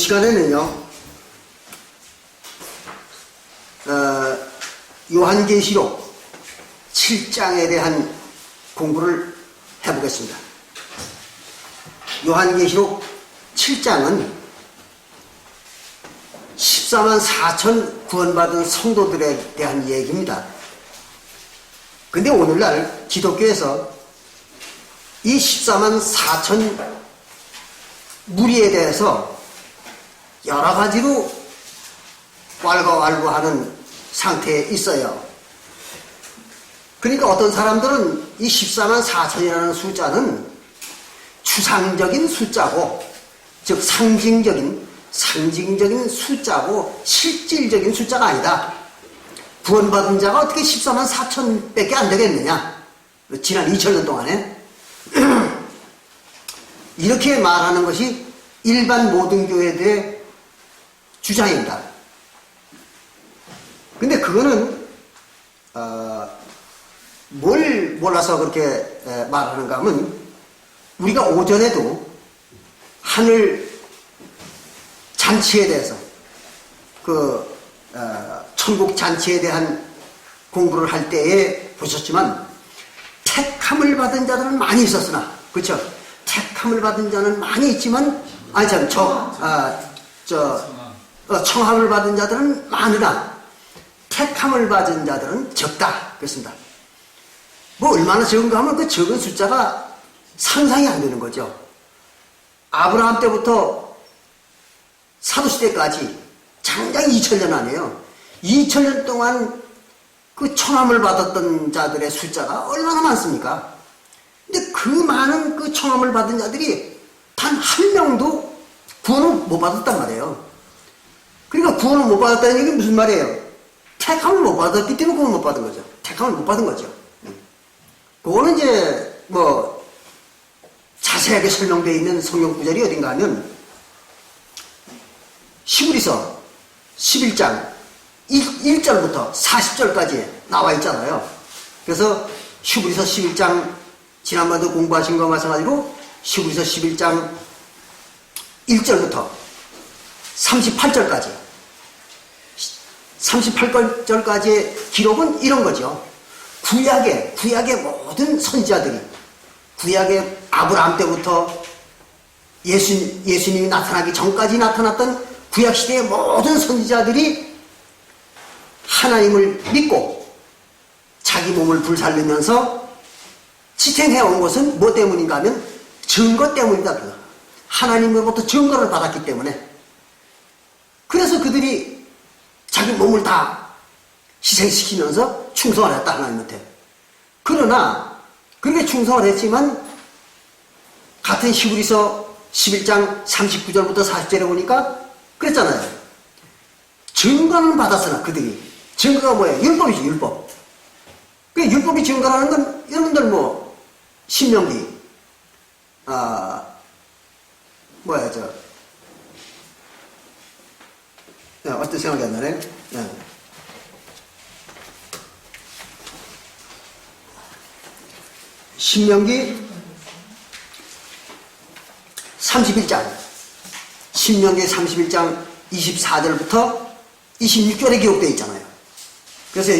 시간에는요, 요한계시록 7장에 대한 공부를 해보겠습니다. 요한계시록 7장은 14만 4천 구원받은 성도들에 대한 얘기입니다. 근데 오늘날 기독교에서 이 14만 4천 무리에 대해서 여러 가지로 왈가왈부하는 상태에 있어요. 그러니까 어떤 사람들은 이 14만 4천이라는 숫자는 추상적인 숫자고, 즉 상징적인 숫자고 실질적인 숫자가 아니다. 구원받은 자가 어떻게 14만 4천 밖에 안 되겠느냐, 지난 2000년 동안에. 이렇게 말하는 것이 일반 모든 교회들의 주장입니다. 근데 그거는 뭘 몰라서 그렇게 말하는가 하면, 우리가 오전에도 하늘 잔치에 대해서, 천국 잔치에 대한 공부를 할 때에 보셨지만, 택함을 받은 자들은 많이 있었으나, 그렇죠? 택함을 받은 자는 많이 있지만, 청함을 받은 자들은 많으나 택함을 받은 자들은 적다, 그렇습니다. 뭐 얼마나 적은가 하면 그 적은 숫자가 상상이 안 되는 거죠. 아브라함 때부터 사도시대까지 장장 2000년 안에요. 2000년 동안 그 청함을 받았던 자들의 숫자가 얼마나 많습니까? 근데 그 많은 그 청함을 받은 자들이 단 한 명도 구원을 못 받았단 말이에요. 그러니까 구원을 못 받았다는 얘기는 무슨 말이에요? 택함을 못 받았기 때문에 구원을 못 받은 거죠. 택함을 못 받은 거죠. 그거는 이제 뭐 자세하게 설명되어 있는 성경 구절이 어딘가 하면 히브리서 11장 1절부터 40절까지 나와 있잖아요. 그래서 히브리서 11장 지난번에도 공부하신 거 마찬가지로 히브리서 11장 1절부터 38절까지의 기록은 이런 거죠. 구약의 모든 선지자들이, 구약의 아브라함 때부터 예수님이 나타나기 전까지 나타났던 구약시대의 모든 선지자들이 하나님을 믿고 자기 몸을 불살르면서 지탱해온 것은 뭐 때문인가 하면 증거 때문이다. 하나님으로부터 증거를 받았기 때문에. 그래서 그들이 자기 몸을 다 희생시키면서 충성을 했다, 하나님한테. 그러나 그렇게 충성을 했지만 같은 히브리서 11장 39절부터 40절에 보니까 그랬잖아요. 증거는 받았으나 그들이, 증거가 뭐예요? 율법이지, 율법. 그 율법이 증거라는 건 여러분들 뭐 신명기 어떤 생각이 안 나네. 신명기 31장 24절부터 26절에 기록되어 있잖아요. 그래서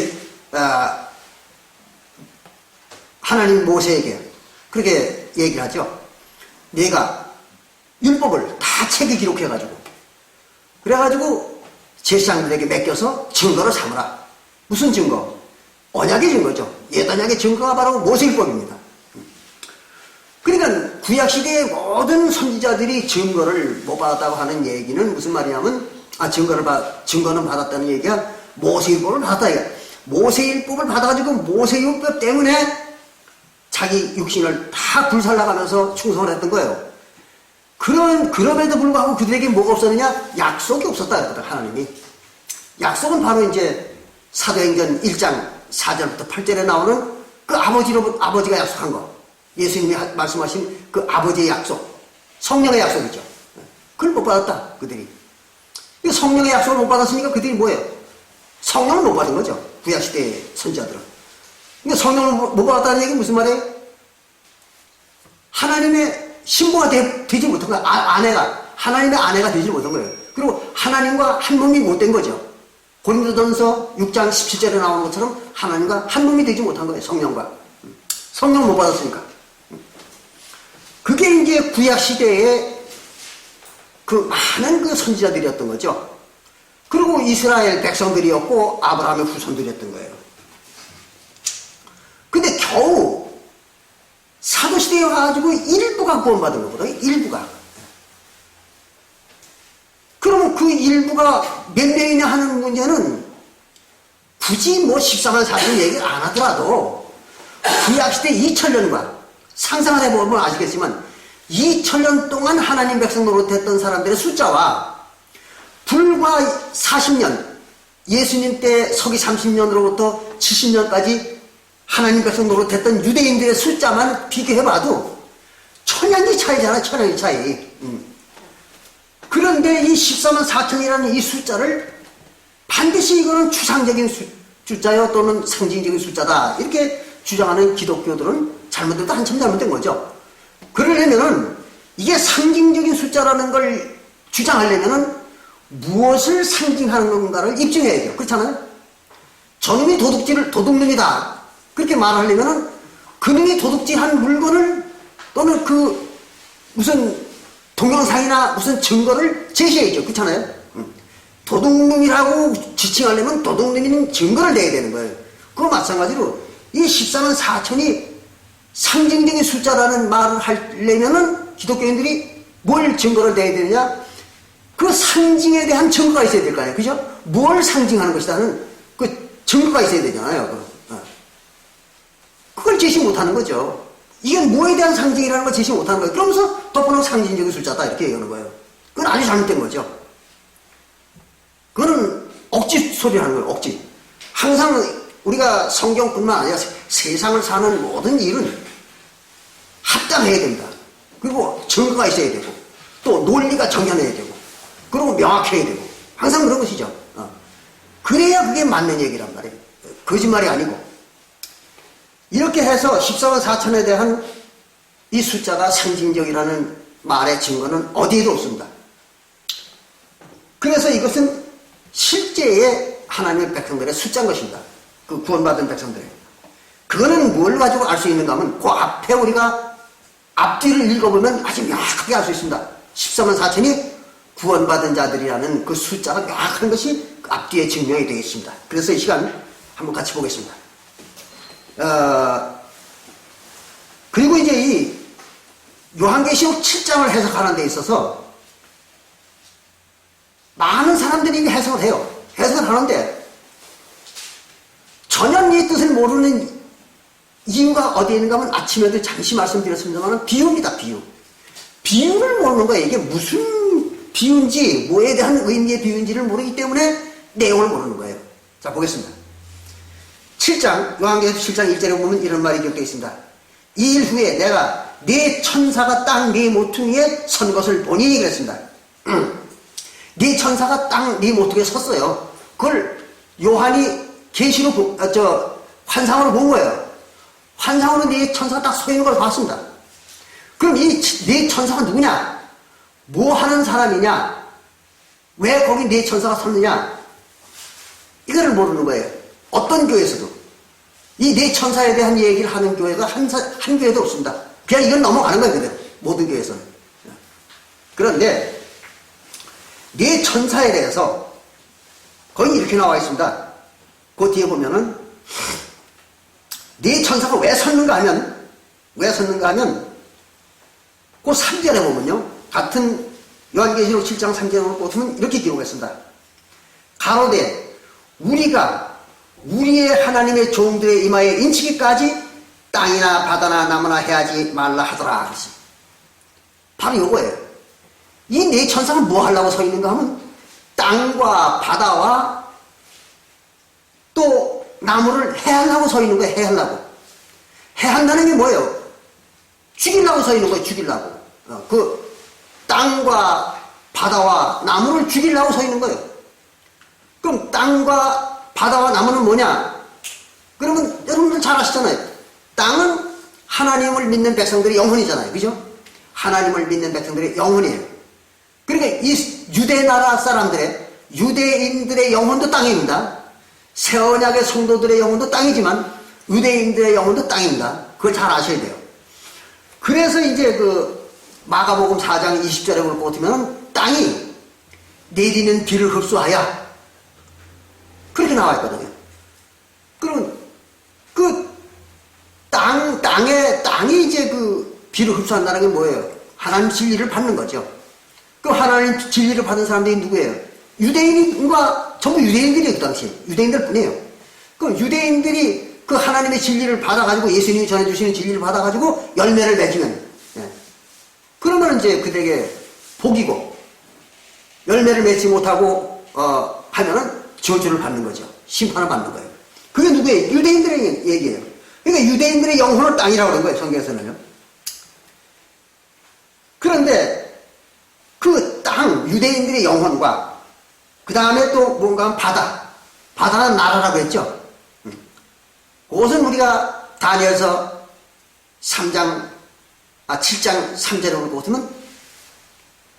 하나님 모세에게 그렇게 얘기를 하죠. 내가 율법을 다 책에 기록해가지고, 그래가지고 제사장들에게 맡겨서 증거를 삼으라. 무슨 증거? 언약의 증거죠. 옛 언약의 증거가 바로 모세율법입니다. 그러니까 구약시대의 모든 선지자들이 증거를 못 받았다고 하는 얘기는 무슨 말이냐면, 증거는 받았다는 얘기가 모세율법을 받았다. 모세율법을 받아가지고 모세율법 때문에 자기 육신을 다 불살라가면서 충성을 했던 거예요. 그럼에도 불구하고 그들에게 뭐가 없었느냐? 약속이 없었다. 하나님이. 약속은 바로 이제 사도행전 1장 4절부터 8절에 나오는 그 아버지가 약속한 거. 예수님이 말씀하신 그 아버지의 약속. 성령의 약속이죠. 그걸 못 받았다, 그들이. 성령의 약속을 못 받았으니까 그들이 뭐예요? 성령을 못 받은 거죠. 구약시대의 선지자들은. 그러니까 성령을 못 받았다는 얘기는 무슨 말이에요? 하나님의 신부가 되지 못한 거야. 아내가 하나님의 아내가 되지 못한 거예요. 그리고 하나님과 한 몸이 못 된 거죠. 고린도전서 6장 17절에 나오는 것처럼 하나님과 한 몸이 되지 못한 거예요. 성령과. 성령 못 받았으니까. 그게 이제 구약 시대에 그 많은 그 선지자들이었던 거죠. 그리고 이스라엘 백성들이었고 아브라함의 후손들이었던 거예요. 근데 겨우 사도시대에 와가지고 일부가 구원받은 거거든요. 일부가. 그러면 그 일부가 몇 명이냐 하는 문제는 굳이 뭐 14만 4천 얘기를 안 하더라도 구약시대 2000년과 상상을 해보면 아시겠지만 2000년 동안 하나님 백성 노릇했던 사람들의 숫자와 불과 40년 예수님 때 서기 30년으로부터 70년까지 하나님 백성 노릇했던 유대인들의 숫자만 비교해봐도 천양지 차이잖아. 천양지 차이. 그런데 이 14만 4천이라는 이 숫자를 반드시 이거는 추상적인 숫자요 또는 상징적인 숫자다 이렇게 주장하는 기독교들은 잘못돼도 한참 잘못된 거죠. 그러려면은 이게 상징적인 숫자라는 걸 주장하려면은 무엇을 상징하는 건가를 입증해야죠. 그렇잖아요. 저놈이 도둑놈이다 그렇게 말하려면은 그놈이 도둑질한 물건을 또는 그 무슨 동영상이나 무슨 증거를 제시해야죠. 그렇잖아요. 도둑놈이라고 지칭하려면 도둑놈이는 증거를 내야 되는 거예요. 그거 마찬가지로 이 14만 4천이 상징적인 숫자라는 말을 하려면은 기독교인들이 뭘 증거를 내야 되느냐? 그 상징에 대한 증거가 있어야 될 거 아니에요. 그죠? 뭘 상징하는 것이라는 그 증거가 있어야 되잖아요. 그걸 제시 못하는 거죠. 이게 뭐에 대한 상징이라는 걸 제시 못하는 거예요. 그러면서 덮어놓은 상징적인 숫자다 이렇게 얘기하는 거예요. 그건 아주 잘못된 거죠. 그거는 억지 소리라는 거예요. 억지. 항상 우리가 성경뿐만 아니라 세상을 사는 모든 일은 합당해야 된다. 그리고 증거가 있어야 되고 또 논리가 정연해야 되고 그리고 명확해야 되고 항상 그런 것이죠. 그래야 그게 맞는 얘기란 말이에요. 거짓말이 아니고. 이렇게 해서 14만 4천에 대한 이 숫자가 상징적이라는 말의 증거는 어디에도 없습니다. 그래서 이것은 실제의 하나님의 백성들의 숫자인 것입니다. 그 구원받은 백성들의. 그거는 뭘 가지고 알 수 있는가 하면 그 앞에 우리가 앞뒤를 읽어보면 아주 명확하게 알 수 있습니다. 14만 4천이 구원받은 자들이라는 그 숫자가 명확한 것이 그 앞뒤에 증명이 되겠습니다. 그래서 이 시간 한번 같이 보겠습니다. 그리고 이제 이 요한계시록 7장을 해석하는 데 있어서 많은 사람들이 이게 해석을 해요. 해석을 하는데 전혀 이 뜻을 모르는 이유가 어디에 있는가 하면 아침에도 잠시 말씀드렸습니다만 비유입니다. 비유를 모르는 거예요. 이게 무슨 비유인지 뭐에 대한 의미의 비유인지를 모르기 때문에 내용을 모르는 거예요. 자 보겠습니다. 7장 요한계시록 7장 1절에 보면 이런 말이 기록되어 있습니다. 이 일 후에 내가 네 천사가 땅 네 모퉁이에 선 것을 보니 그랬습니다. 네 천사가 땅 네 모퉁이에 섰어요. 그걸 요한이 계시로 환상으로 본 거예요. 환상으로 네 천사가 딱 서 있는 걸 봤습니다. 그럼 이 네 천사가 누구냐? 뭐 하는 사람이냐? 왜 거기 네 천사가 섰느냐? 이거를 모르는 거예요. 어떤 교회에서도. 이 네 천사에 대한 얘기를 하는 교회가 한 교회도 없습니다. 그냥 이건 넘어가는 거예요. 그대로. 모든 교회에서는. 그런데 네 천사에 대해서 거기 이렇게 나와 있습니다. 그 뒤에 보면은 네 천사가 왜 섰는가 하면 그 3절에 보면요. 같은 요한계시록 7장 3절에 보면 이렇게 기록했습니다. 가로되 우리가 우리의 하나님의 종들의 이마에 인치기까지 땅이나 바다나 나무나 해하지 말라 하더라. 바로 이거예요. 이 네 천사가 뭐 하려고 서 있는가 하면 땅과 바다와 또 나무를 해하려고 서 있는 거예요. 해한다는 게 뭐예요? 죽이려고 서 있는 거예요. 죽이려고. 그 땅과 바다와 나무를 죽이려고 서 있는 거예요. 그럼 땅과 바다와 나무는 뭐냐? 그러면 여러분들 잘 아시잖아요. 땅은 하나님을 믿는 백성들의 영혼이잖아요. 그죠? 하나님을 믿는 백성들의 영혼이에요. 그러니까 이 유대 나라 사람들의, 유대인들의 영혼도 땅입니다. 새 언약의 성도들의 영혼도 땅이지만 유대인들의 영혼도 땅입니다. 그걸 잘 아셔야 돼요. 그래서 이제 그 마가복음 4장 20절에 볼 것 같으면 땅이 내리는 비를 흡수하여 그렇게 나와 있거든요. 그러면 그 땅이 이제 그 비를 흡수한다는 게 뭐예요? 하나님 진리를 받는 거죠. 그 하나님 진리를 받은 사람들이 누구예요? 유대인과 전부 유대인들이에요. 그 당시에 유대인들 뿐이에요. 그 유대인들이 그 하나님의 진리를 받아가지고 예수님이 전해주시는 진리를 받아가지고 열매를 맺으면, 그러면 이제 그들에게 복이고, 열매를 맺지 못하고 하면은 저주를 받는 거죠. 심판을 받는 거예요. 그게 누구예요? 유대인들의 얘기예요. 그러니까 유대인들의 영혼을 땅이라고 그런 거예요. 성경에서는요. 그런데 그 땅, 유대인들의 영혼과 그 다음에 또 뭔가 하면 바다는 나라라고 했죠. 그것은 우리가 다니엘서 7장 3절에 볼 것 같으면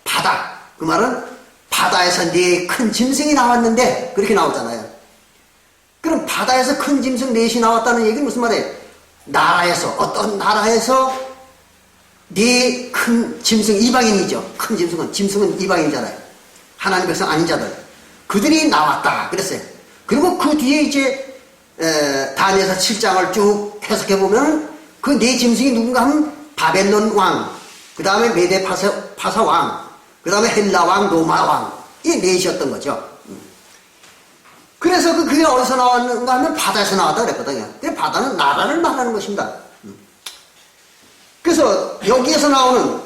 바다, 그 말은 바다에서 네 큰 짐승이 나왔는데 그렇게 나오잖아요. 그럼 바다에서 큰 짐승 넷이 나왔다는 얘기는 무슨 말이에요? 나라에서, 어떤 나라에서 네 큰 짐승, 이방인이죠. 큰 짐승은 이방인이잖아요. 하나님 백성 아닌 자들, 그들이 나왔다 그랬어요. 그리고 그 뒤에 이제 다니엘서 7장을 쭉 해석해 보면 그 네 짐승이 누군가 하면 바벨론 왕, 그 다음에 메데 파사 왕, 그 다음에 헬라 왕, 로마 왕, 이 넷이었던 거죠. 그래서 그게 어디서 나왔는가 하면 바다에서 나왔다 그랬거든요. 바다는 나라를 말하는 것입니다. 그래서 여기에서 나오는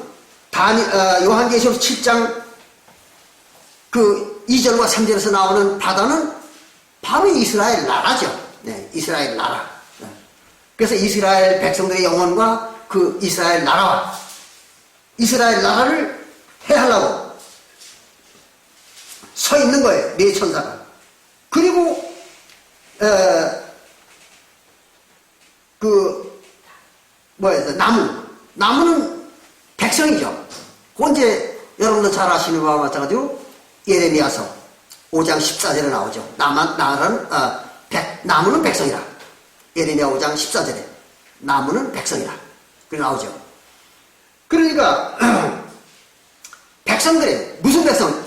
요한계시록 7장 그 2절과 3절에서 나오는 바다는 바로 이스라엘 나라죠. 네, 이스라엘 나라. 그래서 이스라엘 백성들의 영혼과 그 이스라엘 나라와 이스라엘 나라를 해하려고 서 있는 거예요. 네 천사가. 그리고 나무는 백성이죠. 언제 여러분도 잘 아시는 바와 마찬가지로 예레미야서 5장 14절에 나오죠. 나무는 백성이라. 예레미야 5장 14절에 나무는 백성이라. 그렇게 나오죠. 그러니까 백성들이 무슨 백성?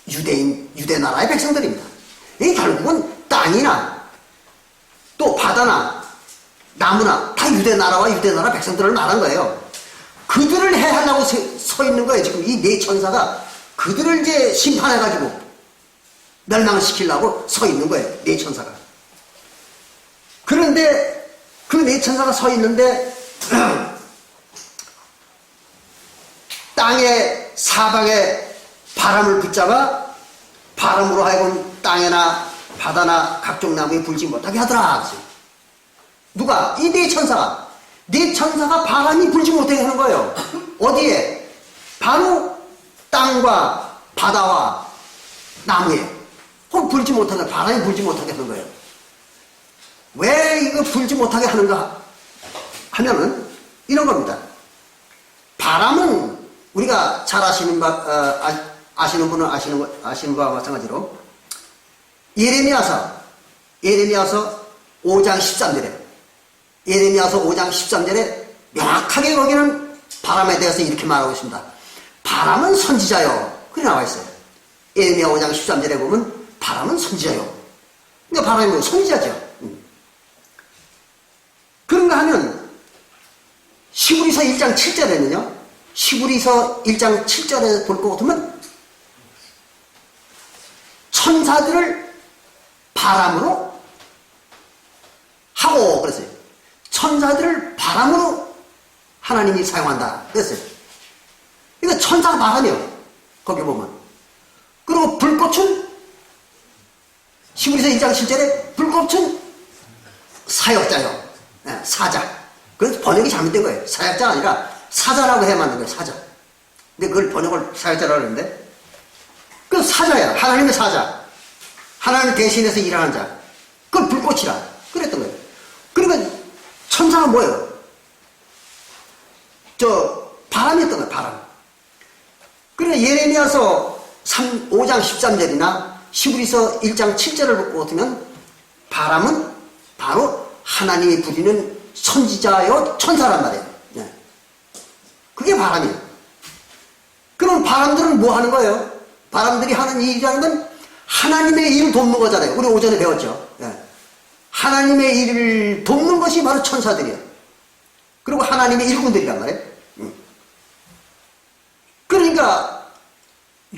유대 나라의 백성들입니다. 이 결국은 땅이나 또 바다나 나무나 다 유대 나라와 유대 나라 백성들을 말한 거예요. 그들을 해하려고 서 있는 거예요. 지금 이 네 천사가 그들을 이제 심판해가지고 멸망시키려고 서 있는 거예요. 네 천사가. 그런데 그 네 천사가 서 있는데 땅의 사방에 바람을 붙잡아 바람으로 하여금 땅에나 바다나 각종 나무에 불지 못하게 하더라. 누가? 이 네 천사가. 네 천사가 바람이 불지 못하게 하는 거예요. 어디에? 바로 땅과 바다와 나무에. 혹 불지 못하게, 바람이 불지 못하게 하는 거예요. 왜 이거 불지 못하게 하는가 하면은 이런 겁니다. 바람은 우리가 잘 아시는 아시는 분은 아시는 바와 마찬가지로 예레미야서 5장 13절에 예레미야서 5장 13절에 명확하게 거기는 바람에 대해서 이렇게 말하고 있습니다. 바람은 선지자요. 그렇게 나와 있어요. 예레미야 5장 13절에 보면 바람은 선지자요. 그러니까 바람이 뭐 선지자죠. 그런가 하면 시브리서 1장 7절에는요. 시브리서 1장 7절에 볼 것 같으면 천사들을 바람으로 하고 그랬어요. 천사들을 바람으로 하나님이 사용한다 그랬어요. 그러니까 천사가 바람이에요. 거기 보면. 그리고 불꽃은 시브리서 1장 7절에 불꽃은 사역자요. 네, 사자. 그래서 번역이 잘못된 거예요. 사역자가 아니라 사자라고 해야 맞는 거예요. 사자. 근데 그걸 번역을 사역자라고 하는데 그 사자야. 하나님의 사자. 하나님을 대신해서 일하는 자. 그걸 불꽃이라 그랬던 거예요. 그러니까 천사가 뭐예요? 바람이었던 거예요. 바람. 그래 그러니까 예레미야서 5장 13절이나 히브리서 1장 7절을 보면 바람은 바로 하나님이 부리는 선지자요 천사란 말이에요. 네. 그게 바람이에요. 그럼 바람들은 뭐 하는 거예요? 바람들이 하는 일이라는 건 하나님의 일을 돕는 거잖아요. 우리 오전에 배웠죠. 네. 하나님의 일을 돕는 것이 바로 천사들이에요. 그리고 하나님의 일꾼들이란 말이에요. 그러니까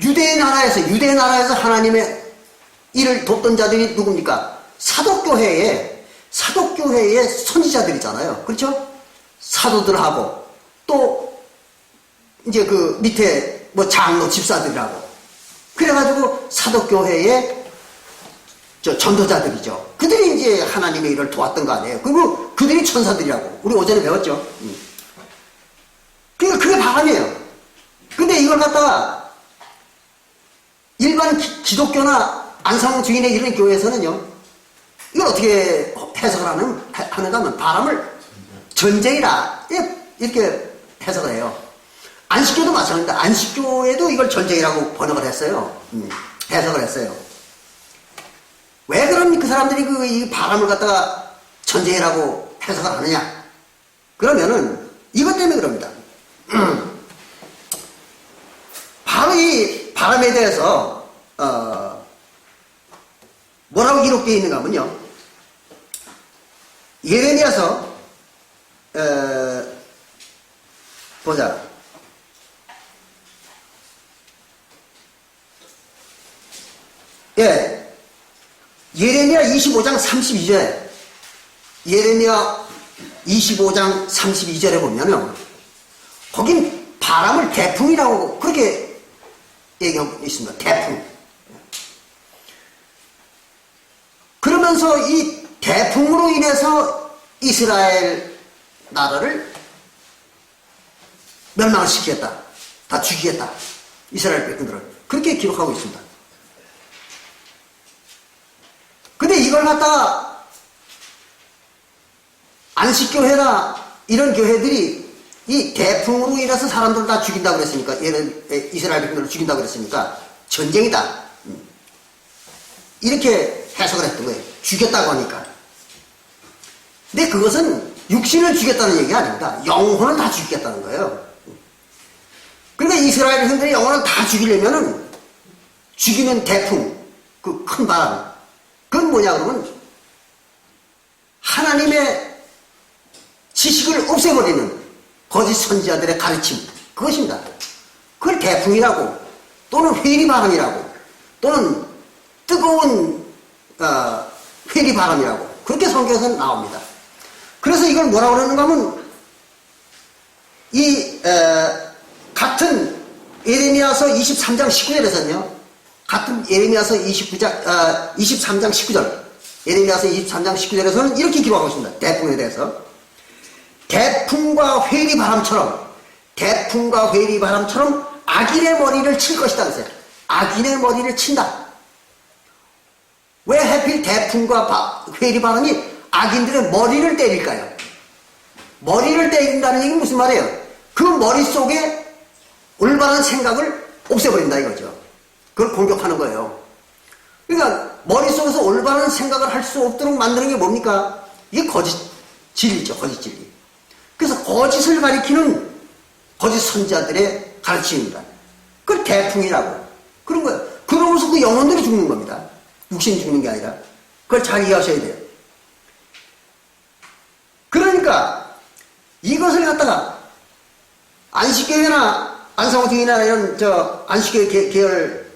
유대 나라에서 하나님의 일을 돕던 자들이 누굽니까? 사독교회의 선지자들이잖아요. 그렇죠? 사도들하고 또 이제 그 밑에 뭐 장로 집사들하고 그래가지고 사독교회의 전도자들이죠. 그들이 이제 하나님의 일을 도왔던 거 아니에요. 그리고 그들이 천사들이라고 우리 오전에 배웠죠. 그러니까 그게 바람이에요. 근데 이걸 갖다가 일반 기독교나 안상홍 주인의 이런 교회에서는요, 이걸 어떻게 해석을 하는가 하면 바람을 전쟁이라 이렇게 해석을 해요. 안식교도 마찬가지입니다. 안식교에도 이걸 전쟁이라고 번역을 했어요. 해석을 했어요. 왜 그럼 그 사람들이 이 바람을 갖다가 전쟁이라고 해석을 하느냐? 그러면은 이것 때문에 그럽니다. 바로 이 바람에 대해서 뭐라고 기록되어 있는가 하면요, 예레미야서 보자. 예, 예레미야 25장 32절에 예레미야 25장 32절에 보면요, 거긴 바람을 태풍이라고 그렇게 얘기하고 있습니다. 태풍. 그러면서 이 태풍으로 인해서 이스라엘 나라를 멸망을 시키겠다. 다 죽이겠다. 이스라엘 백성들을. 그렇게 기록하고 있습니다. 근데 이걸 갖다가 안식교회나 이런 교회들이 이 태풍으로 인해서 사람들을 다 죽인다고 그랬으니까, 이스라엘 백성들을 죽인다고 그랬으니까 전쟁이다. 이렇게 해석을 했던 거예요. 죽였다고 하니까. 근데 그것은 육신을 죽였다는 얘기가 아닙니다. 영혼을 다 죽이겠다는 거예요. 그러니까 이스라엘 백성들이 영혼을 다 죽이려면은 죽이는 태풍, 그 큰 바람, 그건 뭐냐 그러면 하나님의 지식을 없애버리는 거짓 선지자들의 가르침, 그것입니다. 그걸 태풍이라고, 또는 회리바람이라고, 또는 뜨거운 회리바람이라고 그렇게 성경에서는 나옵니다. 그래서 이걸 뭐라고 그러는가 하면 같은 예레미야서 23장 19절에서는요, 같은 예레미야서 23장 19절, 예레미야서 23장 19절에서는 이렇게 기록하고 있습니다. 태풍에 대해서. 태풍과 회리바람처럼 악인의 머리를 칠 것이다 그랬어요. 악인의 머리를 친다. 왜 하필 태풍과 회리바람이 악인들의 머리를 때릴까요? 머리를 때린다는 얘기는 무슨 말이에요? 그 머릿속에 올바른 생각을 없애버린다 이거죠. 그걸 공격하는 거예요. 그러니까 머릿속에서 올바른 생각을 할 수 없도록 만드는 게 뭡니까? 이게 거짓 진리죠. 거짓 진리. 그래서 거짓을 가리키는 거짓 선지자들의 가르침입니다. 그걸 태풍이라고 그런 거예요. 그러면서 그 영혼들이 죽는 겁니다. 육신이 죽는 게 아니라. 그걸 잘 이해하셔야 돼요. 그러니까 이것을 갖다가 안식교회나 안상호등이나 이런 안식교회 계열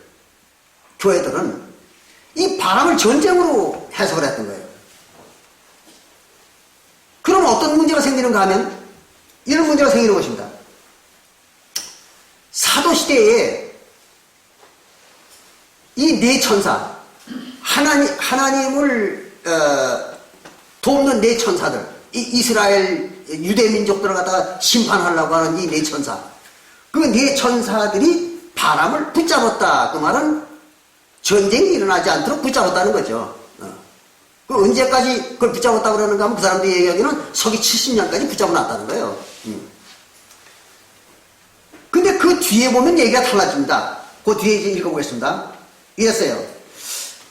교회들은 이 바람을 전쟁으로 해석을 했던 거예요. 그럼 어떤 문제가 생기는가 하면 이런 문제가 생기는 것입니다. 사도시대에 이 네 천사, 하나님을 돕는 네 천사들, 이스라엘 유대 민족들을 갖다가 심판하려고 하는 이 네 천사, 그 네 천사들이 바람을 붙잡았다. 그 말은 전쟁이 일어나지 않도록 붙잡았다는 거죠. 그 언제까지 그걸 붙잡았다고 그러는가 하면 그 사람들이 얘기하기는 서기 70년까지 붙잡아 놨다는 거예요. 근데 그 그 뒤에 보면 얘기가 달라집니다. 그 뒤에 이제 읽어보겠습니다. 이랬어요.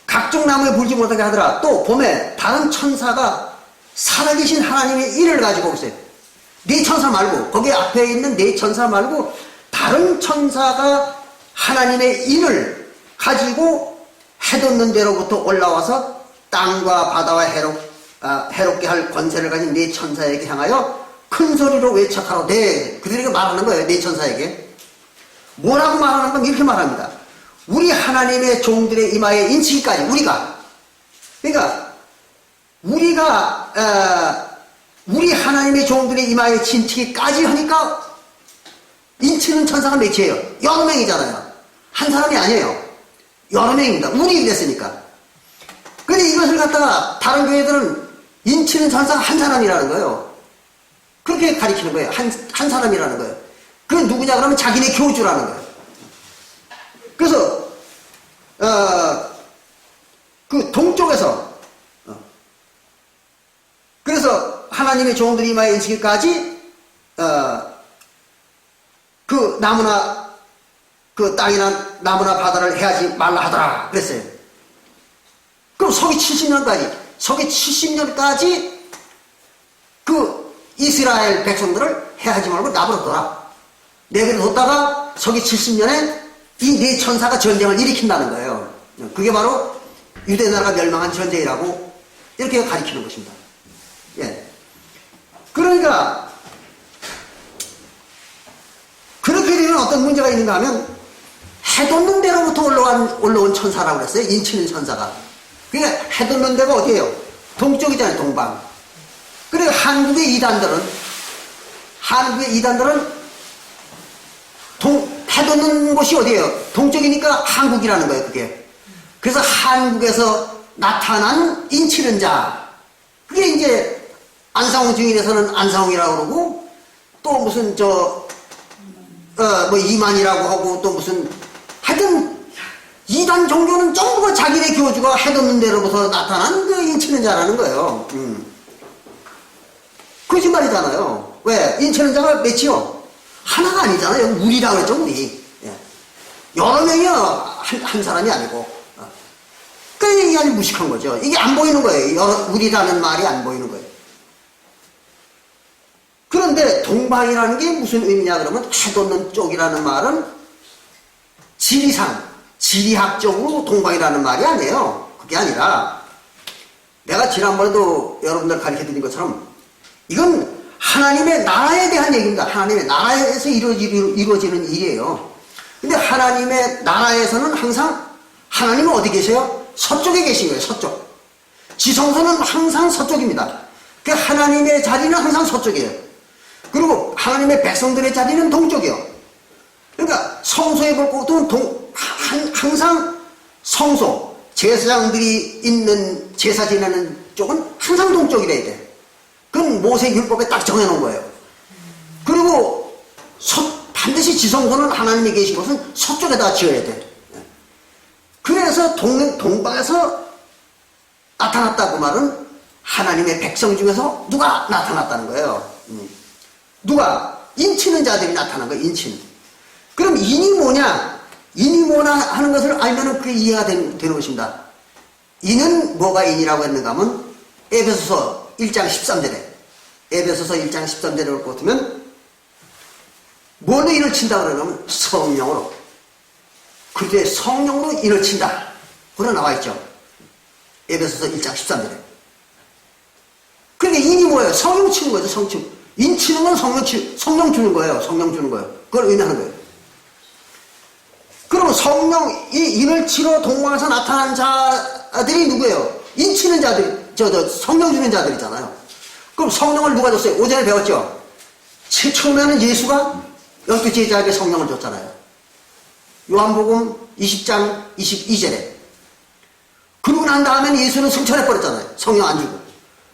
각종 나무에 물지 못하게 하더라. 또 봄에 다른 천사가 살아계신 하나님의 인을 가지고 오세요. 네 천사 말고, 거기 앞에 있는 네 천사 말고 다른 천사가 하나님의 인을 가지고 해돋는 데로부터 올라와서 땅과 바다와 해롭게 할 권세를 가진 네 천사에게 향하여 큰 소리로 외척하라되. 그들에게 말하는 거예요. 네 천사에게 뭐라고 말하는 건 이렇게 말합니다. 우리 하나님의 종들의 이마에 인치기까지. 그러니까 우리 하나님의 종들의 이마에 인치기까지 하니까 인치는 천사가 몇이에요? 여러 명이잖아요. 한 사람이 아니에요. 여러 명입니다. 우리 그랬으니까. 근데 이것을 갖다가 다른 교회들은 인치는 천사가 한 사람이라는 거예요. 그렇게 가리키는 거예요. 한 사람이라는 거예요. 그건 누구냐 그러면 자기네 교주라는 거예요. 그래서 그 동쪽에서 그래서 하나님의 종들이 이마에 인치기까지 그 나무나 그 땅이나 나무나 바다를 해하지 말라 하더라 그랬어요. 그럼 서기 70년까지 그 이스라엘 백성들을 해하지 말고 나버렸더라. 내버려 뒀다가 서기 70년에 이 네 천사가 전쟁을 일으킨다는 거예요. 그게 바로 유대나라가 멸망한 전쟁이라고 이렇게 가리키는 것입니다. 예. 그러니까 그렇게 되면 어떤 문제가 있는가 하면 해돋는 데로부터 올라온 천사라고 그랬어요. 인치는 천사가. 그러니까 해돋는 데가 어디예요? 동쪽이잖아요. 동방. 그리고 한국의 이단들은 해돋는 곳이 어디예요? 동쪽이니까 한국이라는 거예요. 그게. 그래서 한국에서 나타난 인치는 자. 그게 이제 안상홍 증인에서는 안상홍이라고 그러고 또 무슨 이만이라고 하고 또 무슨 하여튼 이단 종교는 전부 자기네 교주가 해돋는 데로부터 나타난 그 인치는 자라는 거예요. 거짓말이잖아요. 왜? 인치는 자가 몇이요? 하나가 아니잖아요. 우리라고 그랬죠. 우리. 예. 여러 명이요. 한 사람이 아니고. 그러니까 이게 아주 무식한 거죠. 이게 안 보이는 거예요. 우리라는 말이 안 보이는 거예요. 그런데 동방이라는 게 무슨 의미냐 그러면 해돋는 쪽이라는 말은 지리학적으로 동방이라는 말이 아니에요. 그게 아니라 내가 지난번에도 여러분들 가르쳐드린 것처럼 이건 하나님의 나라에 대한 얘기입니다. 하나님의 나라에서 이루어지는 일이에요. 근데 하나님의 나라에서는 항상 하나님은 어디 계세요? 서쪽에 계신 거예요. 서쪽. 지성소는 항상 서쪽입니다. 그 하나님의 자리는 항상 서쪽이에요. 그리고 하나님의 백성들의 자리는 동쪽이에요. 그러니까 성소에 볼 것도 항상 성소, 제사장들이 있는 제사 지내는 쪽은 항상 동쪽이래야 돼. 그건 모세 율법에 딱 정해놓은 거예요. 그리고 반드시 지성소는 하나님이 계신 곳은 서쪽에다 지어야 돼. 그래서 동방에서 나타났다고 말은 하나님의 백성 중에서 누가 나타났다는 거예요. 누가? 인치는 자들이 나타난 거예요. 인치는. 그럼 인이 뭐냐? 인이 뭐냐 하는 것을 알면 그게 이해가 되는 것입니다. 인은 뭐가 인이라고 했는가 하면 에베소서 1장 13절에 에베소서 1장 13절을 보면 뭘로 인을 친다고 그러냐면 성령으로. 그때 성령으로 인을 친다. 그러 나와 있죠. 에베소서 1장 13절에. 그러니까 인이 뭐예요? 성령 치는 거죠. 성령. 인 치는 건 성령 주는 거예요. 성령 주는 거예요. 그걸 의미하는 거예요. 그러면 성령이 인을 치러 동방에서 나타난 자들이 누구예요? 인 치는 자들이, 성령 주는 자들이잖아요. 그럼 성령을 누가 줬어요? 오전에 배웠죠? 처음에는 예수가 12제자에게 성령을 줬잖아요. 요한복음 20장 22절에. 그러고 난 다음에는 예수는 승천해버렸잖아요. 성령 안 주고.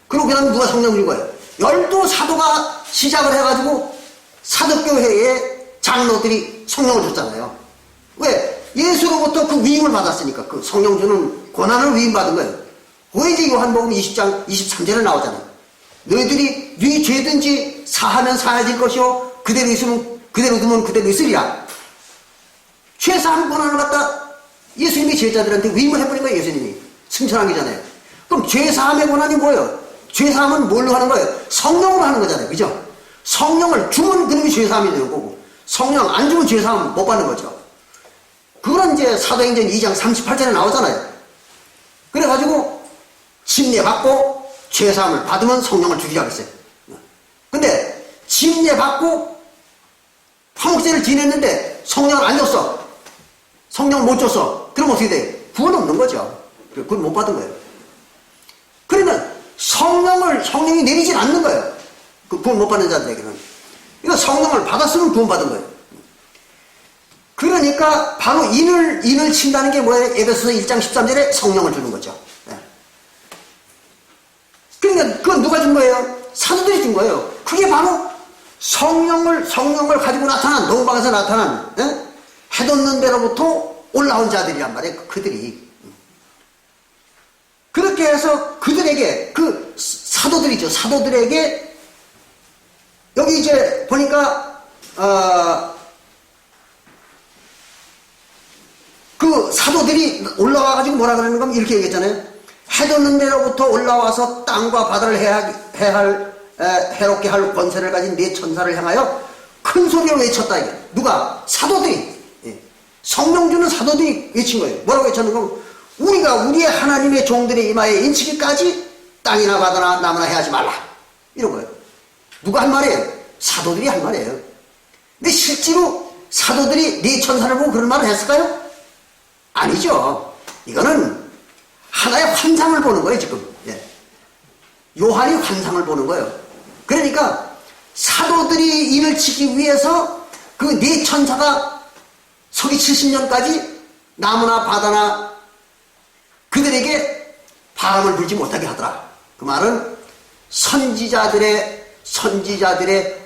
그러고 그 다음에 누가 성령 준 거예요? 12사도가 시작을 해가지고 사도교회의 장로들이 성령을 줬잖아요. 왜? 예수로부터 그 위임을 받았으니까. 그 성령 주는 권한을 위임받은 거예요. 왜 이제 요한복음 20장 23절에 나오잖아요. 너희들이 네 죄든지 사하면 사해질 것이요 그대로 있으면 그대로 두면 그대로 있으리라. 죄사함 권한을 갖다 예수님이 제자들한테 위임을 해버린 거예요. 예수님이 승천하기 전에. 그럼 죄사함의 권한이 뭐예요? 죄사함은 뭘로 하는 거예요? 성령으로 하는 거잖아요. 그죠? 성령을 주면 그놈이 죄사함이 되는 거고, 성령 안 주면 죄사함 못 받는 거죠. 그런 이제 사도행전 2장 38절에 나오잖아요. 그래가지고 침례받고 죄사함을 받으면 성령을 주기라고 했어요. 근데 침례받고 화목제를 지냈는데 성령을 안 줬어. 성령을 못 줬어. 그럼 어떻게 돼? 구원 없는 거죠. 그걸 못 받은 거예요. 그러면 성령이 내리진 않는 거예요. 그 구원 못 받는 자들에게는. 이거 성령을 받았으면 구원 받은 거예요. 그러니까 바로 인을 친다는 게 뭐예요? 에베소서 1장 13절에 성령을 주는 거죠. 네. 그러니까 그건 누가 준 거예요? 사도들이 준 거예요. 그게 바로 성령을 가지고 나타난, 동방에서 나타난, 해돋는 데로부터 올라온 자들이란 말이에요. 그들이. 그렇게 해서 그들에게, 그 사도들이죠. 사도들에게, 여기 이제 보니까, 그 사도들이 올라와가지고 뭐라 그러는 건 이렇게 얘기했잖아요. 해돋는 데로부터 올라와서 땅과 바다를 해롭게 할 권세를 가진 네 천사를 향하여 큰 소리로 외쳤다. 이게 누가? 사도들이. 성령 주는 사도들이 외친 거예요. 뭐라고 외쳤는 건 우리가 우리의 하나님의 종들의 이마에 인치기까지 땅이나 바다나 나무나 해하지 말라. 이런 거예요. 누가 한 말이에요? 사도들이 한 말이에요. 근데 실제로 사도들이 네 천사를 보고 그런 말을 했을까요? 아니죠. 이거는 하나의 환상을 보는 거예요, 지금. 예. 요한이 환상을 보는 거예요. 그러니까 사도들이 일을 치기 위해서 그 네 천사가 서기 70년까지 나무나 바다나 그들에게 바람을 불지 못하게 하더라. 그 말은 선지자들의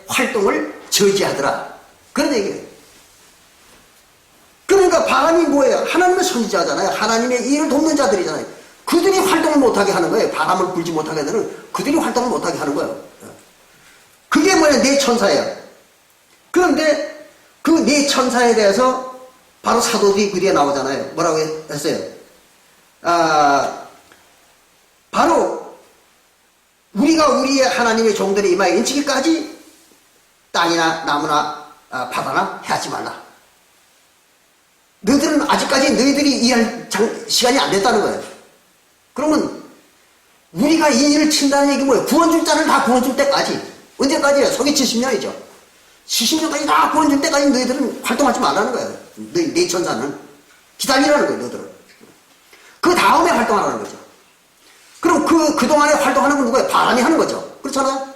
활동을 저지하더라. 그런 얘기예요. 그러니까 바람이 뭐예요? 하나님의 선지자잖아요. 하나님의 일을 돕는 자들이잖아요. 그들이 활동을 못하게 하는 거예요. 바람을 불지 못하게 되는 그들이 활동을 못하게 하는 거예요. 그게 뭐예요? 네 천사예요. 그런데 그 네 천사에 대해서 바로 사도들이 그 뒤에 나오잖아요. 뭐라고 했어요? 바로 우리가 우리의 하나님의 종들의 이마에 인치기까지 땅이나 나무나 바다나 해하지 말라. 너희들은 아직까지 너희들이 이해할 시간이 안 됐다는 거예요. 그러면 우리가 이 일을 친다는 얘기 뭐예요? 구원 줄 자를 다 구원 줄 때까지. 언제까지예요? 서기 70년이죠. 70년까지 다 구원 줄 때까지 너희들은 활동하지 말라는 거예요. 네 천사는. 기다리라는 거예요, 너희들은. 그 다음에 활동하라는 거죠. 그럼 그동안에 활동하는 건 누구예요? 바람이 하는 거죠. 그렇잖아요?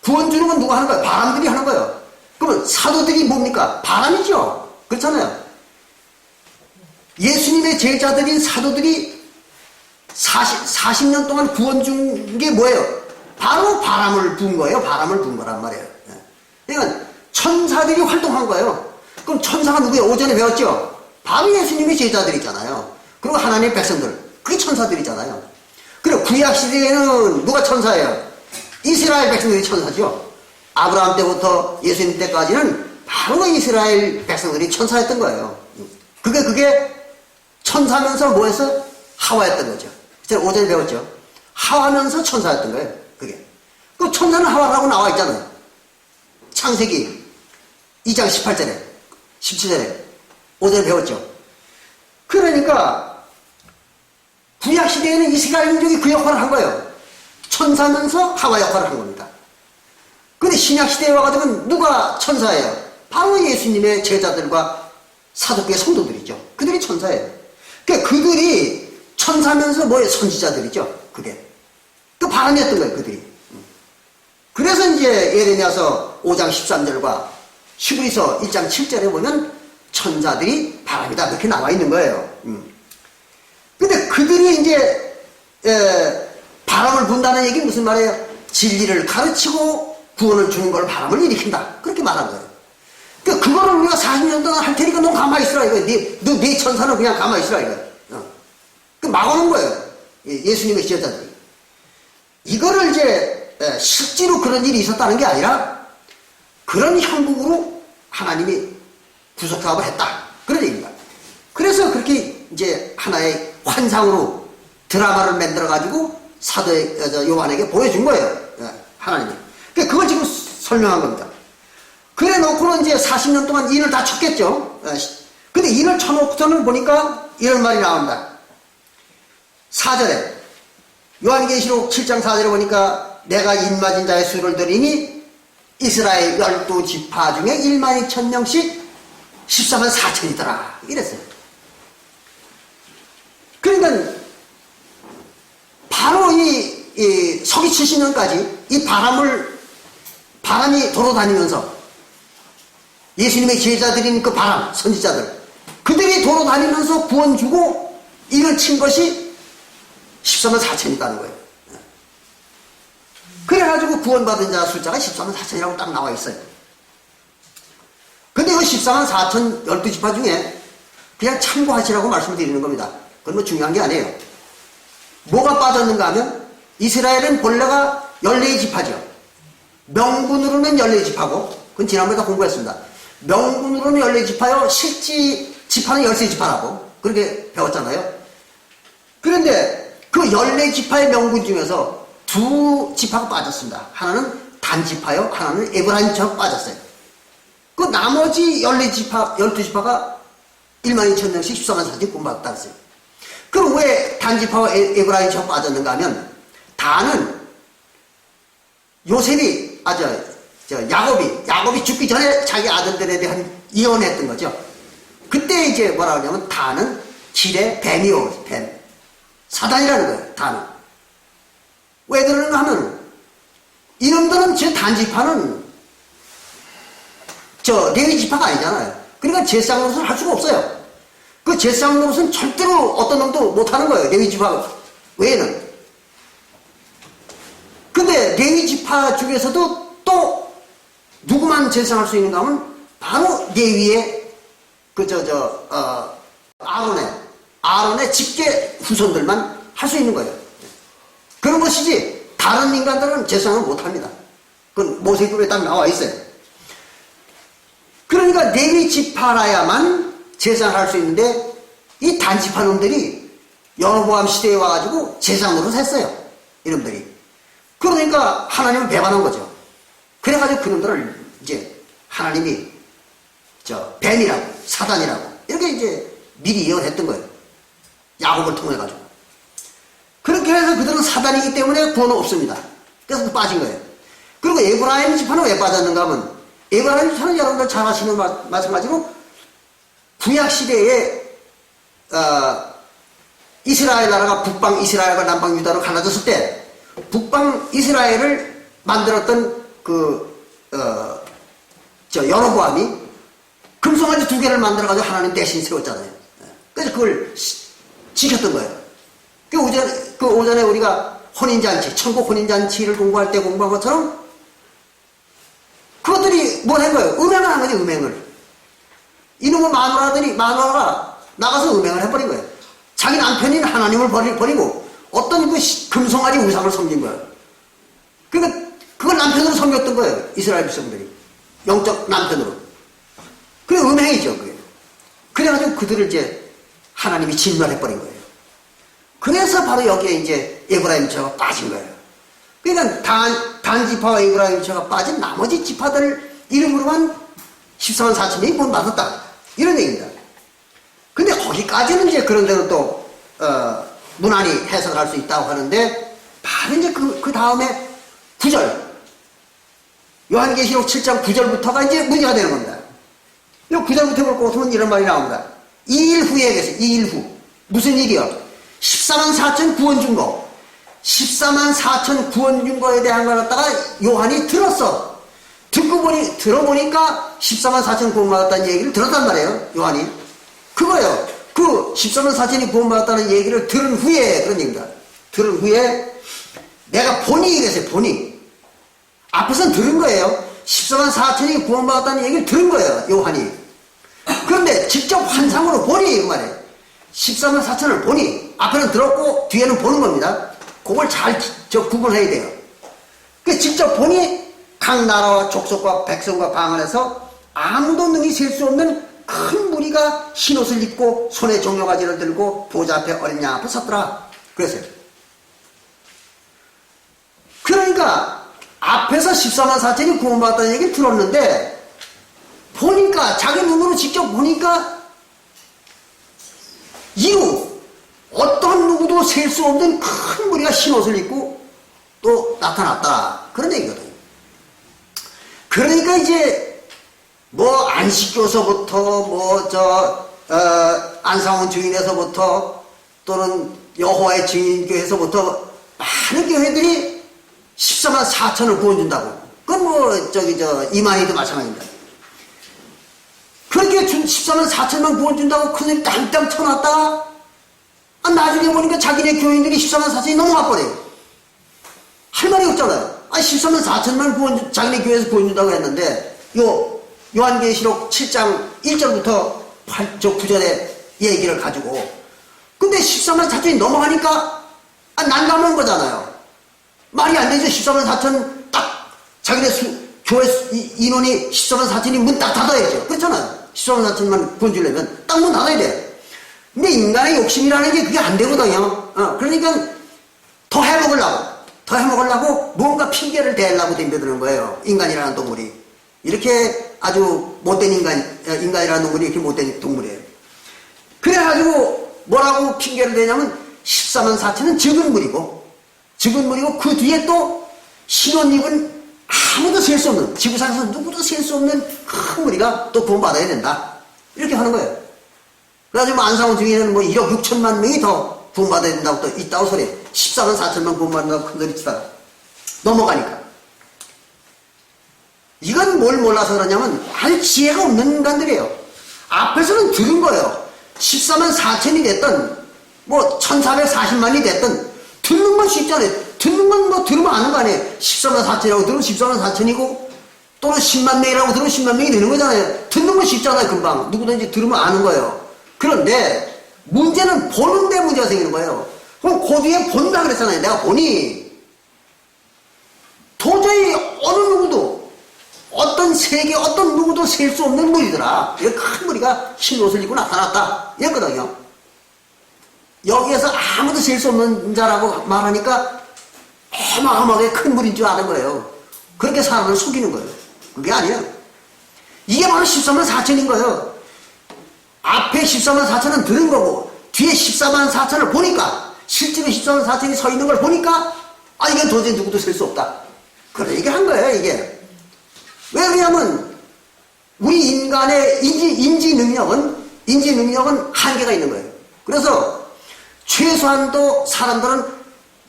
구원 주는 건 누가 하는 거예요? 바람들이 하는 거예요. 그러면 사도들이 뭡니까? 바람이죠. 그렇잖아요. 예수님의 제자들인 사도들이 40년 동안 구원 준 게 뭐예요? 바로 바람을 분 거예요. 바람을 분 거란 말이에요. 그러니까 천사들이 활동한 거예요. 그럼 천사가 누구예요? 오전에 배웠죠? 바로 예수님의 제자들이잖아요. 그리고 하나님의 백성들. 그게 천사들이잖아요. 그리고 구약시대에는 누가 천사예요? 이스라엘 백성들이 천사죠. 아브라함 때부터 예수님 때까지는 바로 이스라엘 백성들이 천사였던 거예요. 그게 천사면서 뭐였어? 하와였던 거죠. 제가 오전에 배웠죠. 하와면서 천사였던 거예요. 그게. 그 천사는 하와라고 나와 있잖아요. 창세기 2장 18절에, 17절에 오전에 배웠죠. 그러니까 구약시대에는 이스라엘 민족이 그 역할을 한 거예요. 천사면서 하와 역할을 한 겁니다. 근데 신약시대에 와가지고 누가 천사예요? 바로 예수님의 제자들과 사도교의 성도들이죠. 그들이 천사예요. 그러니까 그들이 천사면서 뭐예요? 선지자들이죠. 그게. 그 바람이었던 거예요, 그들이. 그래서 이제 예레미야서 5장 13절과 히브리서 1장 7절에 보면 천사들이 바람이다. 그렇게 나와 있는 거예요. 근데 그들이 이제, 바람을 분다는 얘기는 무슨 말이에요? 진리를 가르치고 구원을 주는 걸 바람을 일으킨다. 그렇게 말한 거예요. 그러니까 그거를 우리가 40년 동안 할 테니까 너 가만히 있으라 이거예요. 네 천사는 그냥 가만히 있으라 이거예요. 그 막아놓은 거예요. 예수님의 제자들이. 이거를 이제 실제로 그런 일이 있었다는 게 아니라 그런 형국으로 하나님이 구속사업을 했다. 그런 얘기입니다. 그렇게 이제 하나의 환상으로 드라마를 만들어가지고 사도 요한에게 보여준 거예요. 하나님이. 그러니까 그걸 지금 설명한 겁니다. 그래 놓고는 이제 40년 동안 인을 다 쳤겠죠. 근데 인을 쳐놓고서는 보니까 이런 말이 나온다. 4절에 요한계시록 7장 4절에 보니까 내가 인 맞은 자의 수를 들이니 이스라엘 12지파 중에 1만 2천 명씩 14만 4천이더라 이랬어요. 그러니까 바로 이 서기 70년까지 이 바람이 돌아다니면서 예수님의 제자들인 그 바람, 선지자들 그들이 돌아다니면서 구원 주고 이를 친 것이 14만 4천이다는 거예요. 그래가지고 구원받은 자 숫자가 14만 4천이라고 딱 나와 있어요. 근데 그 14만 4천 12지파 중에 그냥 참고하시라고 말씀드리는 겁니다. 그건 뭐 중요한 게 아니에요. 뭐가 빠졌는가 하면 이스라엘은 본래가 14지파죠. 명분으로는 14지파고 그건 지난번에 다 공부했습니다. 명분으로는 14지파요. 실지 지파는 13지파라고 그렇게 배웠잖아요. 그런데 그 14지파의 명분 중에서 두 지파가 빠졌습니다. 하나는 단지파요. 하나는 에브라임 지파가 빠졌어요. 그 나머지 12지파가 1만 2천 명씩 14만 4천 구원받았다 했어요. 그럼 왜 단지파와 에브라임 지파가 빠졌는가 하면 다는 요셉이 야곱이 죽기 전에 자기 아들들에 대한 예언했던 거죠. 그때 이제 뭐라 그러냐면 다는 질의 뱀이요, 뱀. 사단이라는 거예요, 다는. 왜 그러는가 하면 이놈들은 제 단지파는 레위 지파가 아니잖아요. 그러니까 제사장 노릇을 할 수가 없어요. 그 제사장 노릇은 절대로 어떤 놈도 못하는 거예요, 레위 지파 외에는. 근데 레위 지파 중에서도 또 누구만 제사장할 수 있는가 하면 바로 레위의 아론의 직계 후손들만 할 수 있는 거예요. 그런 것이지 다른 인간들은 제사장을 못합니다. 그건 모세법에 딱 나와 있어요. 그러니까 레위 지파라야만 제사장을 할 수 있는데 이 단지파 놈들이 여로보암 시대에 와가지고 제사장으로 했어요. 이놈들이. 그러니까 하나님을 배반한 거죠. 그래가지고 그놈들을 이제 하나님이 뱀이라고 사단이라고 이렇게 이제 미리 예언했던 거예요. 야곱을 통해가지고. 그렇게 해서 그들은 사단이기 때문에 구원은 없습니다. 그래서 빠진 거예요. 그리고 에브라임 지파는 왜 빠졌는가 하면 에브라임 지파는 여러분들 잘 아시는 마찬가지로 구약시대에 이스라엘 나라가 북방 이스라엘과 남방 유다로 갈라졌을 때 북방 이스라엘을 만들었던 여로보암이 금송아지 2개를 만들어가지고 하나님 대신 세웠잖아요. 그래서 그걸 지켰던 거예요. 그 오전에 우리가 혼인잔치, 천국 혼인잔치를 공부할 때 공부한 것처럼 그것들이 뭘 한 거예요? 음행을 한 거지, 음행을. 이놈의 마누라가 나가서 음행을 해버린 거예요. 자기 남편인 하나님을 버리고 어떤 그 금송아지 우상을 섬긴 거예요. 그러니까 그걸 남편으로 섬겼던 거예요. 이스라엘 백성들이. 영적 남편으로. 그게 음행이죠, 그게. 그래가지고 그들을 이제 하나님이 진멸해버린 거예요. 그래서 바로 여기에 이제 에브라임 지파가 빠진 거예요. 그러니까 단지파와 에브라임 지파가 빠진 나머지 지파들 이름으로만 14만 4천 명이 구원받았다. 이런 얘기입니다. 근데 거기까지는 이제 그런 대로 또, 무난히 해석할 수 있다고 하는데, 바로 이제 그 다음에 9절. 요한계시록 7장 9절부터가 이제 문제가 되는 겁니다. 이 9절부터 볼 것 같으면 이런 말이 나옵니다. 2일 후에 계세요. 2일 후. 무슨 일이요? 14만 4천 구원 준 거. 14만 4천 구원 준 거에 대한 걸 갖다가 요한이 들었어. 들어보니까 14만 4천 구원받았다는 얘기를 들었단 말이에요. 요한이. 그거예요. 그 14만 4천이 구원받았다는 얘기를 들은 후에 그런 얘기입니다. 들은 후에 내가 보니 이랬어요. 보니. 앞에서는 들은 거예요. 14만 4천이 구원받았다는 얘기를 들은 거예요. 요한이. 그런데 직접 환상으로 보니 그 말이에요. 14만 4천을 보니 앞에는 들었고 뒤에는 보는 겁니다. 그걸 잘 구분해야 돼요. 그 직접 보니 각 나라와 족속과 백성과 방 안에서 아무도 능히 셀 수 없는 큰 무리가 보니까 흰옷을 입고 손에 종려가지를 들고 보좌 앞에 어린 양 앞에 섰더라. 그랬어요. 그러니까 앞에서 14만 4천이 구원받았다는 얘기를 들었는데 보니까 자기 눈으로 직접 보니까 이루 어떤 누구도 셀 수 없는 큰 무리가 흰옷을 입고 또 나타났다. 그런 얘기거든요. 그러니까 이제 뭐 안식교서부터 안상원 증인에서부터 또는 여호와의 증인교회에서부터 많은 교회들이 14만 4천을 구원준다고. 그건 이만희도 마찬가지입니다. 그렇게 14만 4천만 구원준다고 큰일 땅땅 쳐놨다가 나중에 보니까 자기네 교인들이 14만 4천이 넘어가 버려요. 할 말이 없잖아요. 14만 4천만 자기네 교회에서 구원준다고 했는데 요한계시록 7장 1절부터 9절의 얘기를 가지고 근데 14만 4천이 넘어가니까 난감한 거잖아요. 말이 안 되죠. 14만 4천 딱 자기네 교회 인원이 14만 4천이 문 딱 닫아야죠. 그렇잖아요. 14만 4천만 구원주려면 딱 문 닫아야 돼. 근데 인간의 욕심이라는 게 그게 안 되거든요. 그러니까 더 해먹으려고 뭔가 핑계를 대려고 덤벼드는 거예요. 인간이라는 동물이. 이렇게 아주 못된 인간이라는 동물이 이렇게 못된 동물이에요. 그래가지고 뭐라고 핑계를 대냐면 14만 4천은 적은 무리고 그 뒤에 또 흰옷 입은 아무도 셀 수 없는 지구상에서 누구도 셀 수 없는 큰 무리가 또 구원받아야 된다. 이렇게 하는 거예요. 그래가지고 안상원 중에는 1억 6천만 명이 더 구원받아야 된다고 또 있다고 소리. 14만 4천만 구원받는다고 큰소리 치다가 넘어가니까. 이건 뭘 몰라서 그러냐면 아주 지혜가 없는 인간들이에요. 앞에서는 들은 거예요. 14만 4천이 됐든 1440만이 됐든 듣는 건 쉽잖아요. 듣는 건 들으면 아는 거 아니에요. 14만 4천이라고 들으면 14만 4천이고 또는 10만 명이라고 들으면 10만 명이 되는 거잖아요. 듣는 건 쉽잖아요. 금방 누구든지 들으면 아는 거예요. 그런데 문제는 보는데 문제가 생기는 거예요. 그럼 그 뒤에 본다 그랬잖아요. 내가 보니 도저히 어느 누구도 어떤 세계 어떤 누구도 셀 수 없는 무리더라. 큰 무리가 흰 옷을 입고 나타났다. 이랬거든요. 여기에서 아무도 셀 수 없는 자라고 말하니까 어마어마하게 큰 무리인 줄 아는 거예요. 그렇게 사람을 속이는 거예요. 그게 아니에요. 이게 바로 14만 4천인 거예요. 앞에 14만 4천은 들은 거고 뒤에 14만 4천을 보니까 실제로 14만 4천이 서 있는 걸 보니까 이건 도저히 누구도 셀 수 없다. 그래 이게 한 거예요. 이게 왜 그러냐면 우리 인간의 인지 능력은 한계가 있는 거예요. 그래서 최소한도 사람들은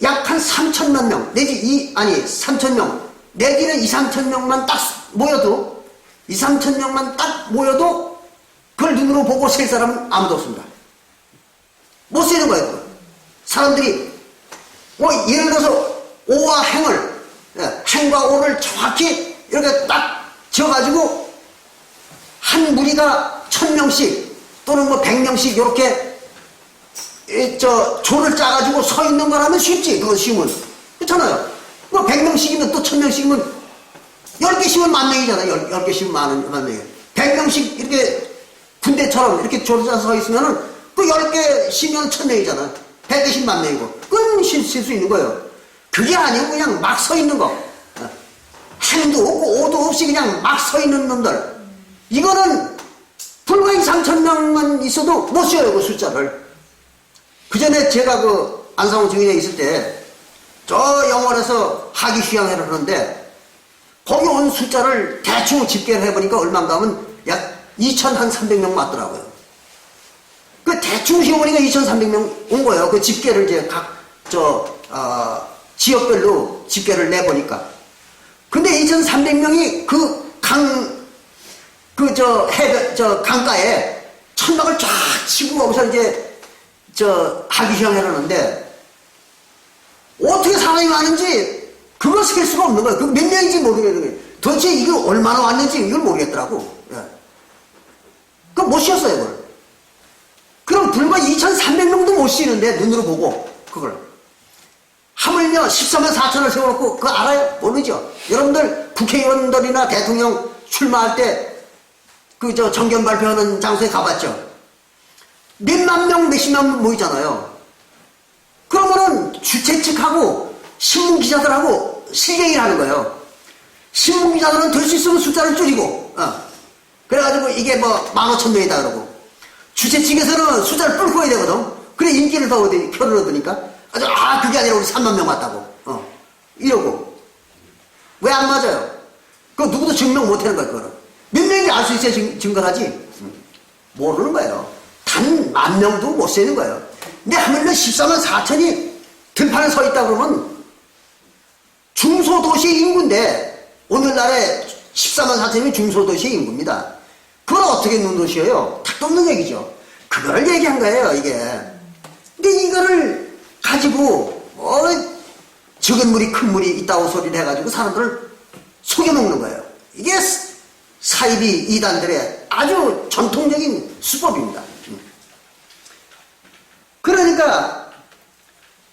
약 한 3천만 명 내지 3천 명 내지는 2, 3천 명만 딱 모여도 2, 3천 명만 딱 모여도 그걸 눈으로 보고 셀 사람은 아무도 없습니다. 못 세는 거예요. 사람들이 예를 들어서 오와 행과 오를 정확히 이렇게 딱 지어가지고 한 무리가 1000명씩 또는 100명씩 이렇게 조를 짜가지고 서 있는 거라면 쉽지. 그거 쉬면 그렇잖아요. 100명씩이면 또 1000명씩이면 10개 씩이면 10,000명이잖아요. 10개 씩이면 만 명이에요. 100명씩 이렇게 군대처럼 이렇게 조를 짜서 서 있으면은 그 10개 씩이면 1000명이잖아요. 100개 씩 10,000명이고 그건 쉴 수 있는 거예요. 그게 아니고 그냥 막 서 있는 거. 행도 없고 오도 없이 그냥 막 서 있는 놈들. 이거는 불과 2, 3천 명만 있어도 못 쉬어요. 그 숫자를. 그 전에 제가 안상원 증인에 있을 때 저 영월에서 하기 휴양회를 하는데 거기 온 숫자를 대충 집계를 해보니까 얼마인가 하면 약 2,300명 맞더라고요. 그 대충 쉬어보니까 2,300명 온 거예요. 그 집계를 이제 지역별로 집계를 내보니까. 근데 2,300명이 강가에 천막을 쫙 치고 거기서 이제 하기 휴양회를 하는데 어떻게 사람이 많은지 그걸 셀 수가 없는 거예요. 그 몇 명인지 모르겠는 거예요. 도대체 이게 얼마나 왔는지 이걸 모르겠더라고. 그럼 못 쉬었어요, 그걸. 그럼 불과 2,300명도 못 쉬는데 눈으로 보고 그걸. 하물며 14만 4천을 세워놓고 그거 알아요? 모르죠? 여러분들 국회의원들이나 대통령 출마할 때 정견 발표하는 장소에 가봤죠? 몇만 명, 몇십만 명 모이잖아요. 그러면은 주최 측하고 신문 기자들하고 실갱이를 하는 거예요. 신문 기자들은 될 수 있으면 숫자를 줄이고, 그래가지고 이게 뭐 15,000명이다 그러고, 주최 측에서는 숫자를 뿔고 해야 되거든. 그래 인기를 더 얻으니, 표를 얻으니까. 그게 아니라 우리 3만 명 왔다고. 이러고. 왜 안 맞아요? 그거 누구도 증명 못 하는 거야, 그거는. 몇 명인지 알 수 있어야 증거를 하지. 모르는 거예요. 단 10,000명도 못 세는 거예요. 근데 하물며 14만 4천이 들판에 서 있다 그러면 중소도시 인구인데, 오늘날에 14만 4천이 중소도시 인구입니다. 그걸 어떻게 눈도시예요? 탁도 없는 얘기죠. 그걸 얘기한 거예요, 이게. 근데 이거를 가지고, 적은 물이 큰 물이 있다고 소리를 해가지고 사람들을 속여먹는 거예요. 이게 사이비 이단들의 아주 전통적인 수법입니다. 그러니까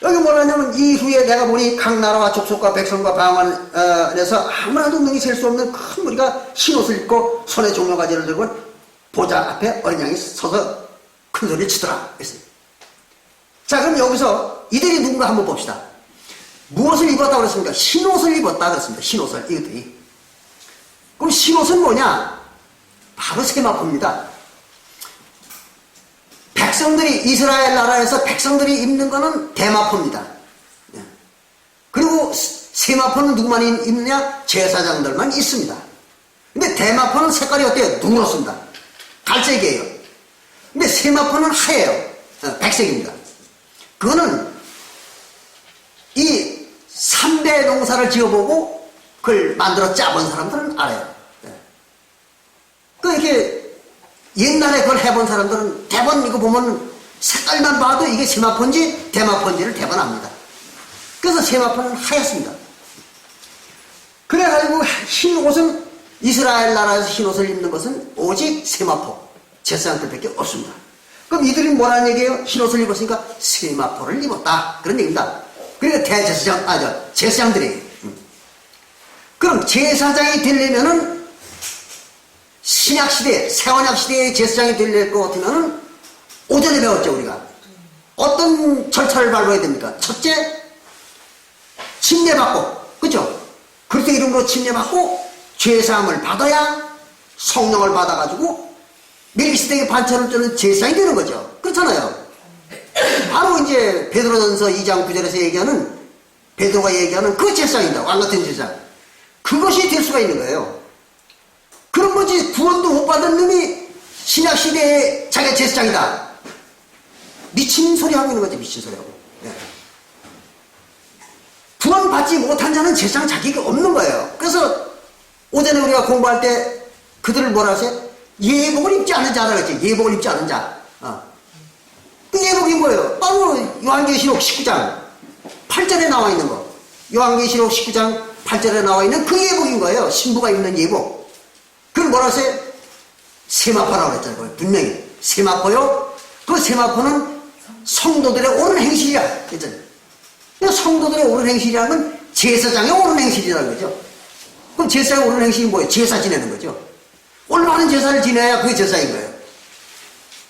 여기 뭐라 하냐면, 이후에 내가 보니 각 나라와 족속과 백성과 방언에서 아무나도 능히 셀 수 없는 큰 무리가 흰옷을 입고 손에 종려가지를 들고 보좌 앞에 어린 양이 서서 큰 소리를 치더라 했어요. 자, 그럼 여기서 이들이 누군가 한번 봅시다. 무엇을 입었다고 그랬습니까? 흰옷을 입었다 그랬습니다. 흰옷을, 이것들이. 그럼 흰옷은 뭐냐? 바로 세마포입니다. 백성들이, 이스라엘 나라에서 백성들이 입는 거는 대마포입니다. 그리고 세마포는 누구만 입느냐? 제사장들만 있습니다. 근데 대마포는 색깔이 어때요? 누렇습니다. 갈색이에요. 근데 세마포는 하얘요. 백색입니다. 그거는 이 삼배 농사를 지어보고 그걸 만들어 짜본 사람들은 알아요. 그 이렇게 옛날에 그걸 해본 사람들은 대번 이거 보면 색깔만 봐도 이게 세마포인지 대마포인지를 대번 압니다. 그래서 세마포는 하얗습니다. 그래가지고 흰 옷은, 이스라엘 나라에서 흰 옷을 입는 것은 오직 세마포, 제사장들밖에 없습니다. 그럼 이들이 뭐라는 얘기예요? 흰 옷을 입었으니까 세마포를 입었다, 그런 얘기입니다. 그러니까 대제사장, 제사장들이. 그럼 제사장이 되려면은 신약시대, 새언약시대의 제사장이 되려고 것 같으면은 오전에 배웠죠, 우리가. 어떤 절차를 밟아야 됩니까? 첫째, 침례받고, 그죠? 그리스도 이름으로 침례받고 죄사함을 받아야 성령을 받아가지고 멜기세덱의 반차를 주는 제사장이 되는 거죠. 그렇잖아요. 바로 이제 베드로전서 2장 9절에서 얘기하는, 베드로가 얘기하는 그 제사장이다. 왕같은 제사장. 그것이 될 수가 있는 거예요. 그런 거지, 구원도 못 받은 놈이 신약시대의 자기 제사장이다. 미친 소리 하고 있는 거지, 미친 소리 하고. 네. 구원받지 못한 자는 제사장 자격이 없는 거예요. 그래서 오전에 우리가 공부할 때 그들을 뭐라 하세요? 예복을 입지 않은 자라 그랬지. 예복을 입지 않은 자. 그 예복이 뭐예요? 바로 요한계시록 19장 8절에 나와 있는 거. 요한계시록 19장 8절에 나와 있는 그 예복인 거예요. 신부가 입는 예복. 그걸 뭐라 하세요? 세마포라고 그랬잖아요. 분명히. 세마포요? 그 세마포는 성도들의 옳은 행실이야. 그랬잖아요. 성도들의 옳은 행실이라는 건 제사장의 옳은 행실이라는 거죠. 그럼 제사장의 옳은 행실이 뭐예요? 제사 지내는 거죠. 올바른 제사를 지내야 그게 제사인 거예요.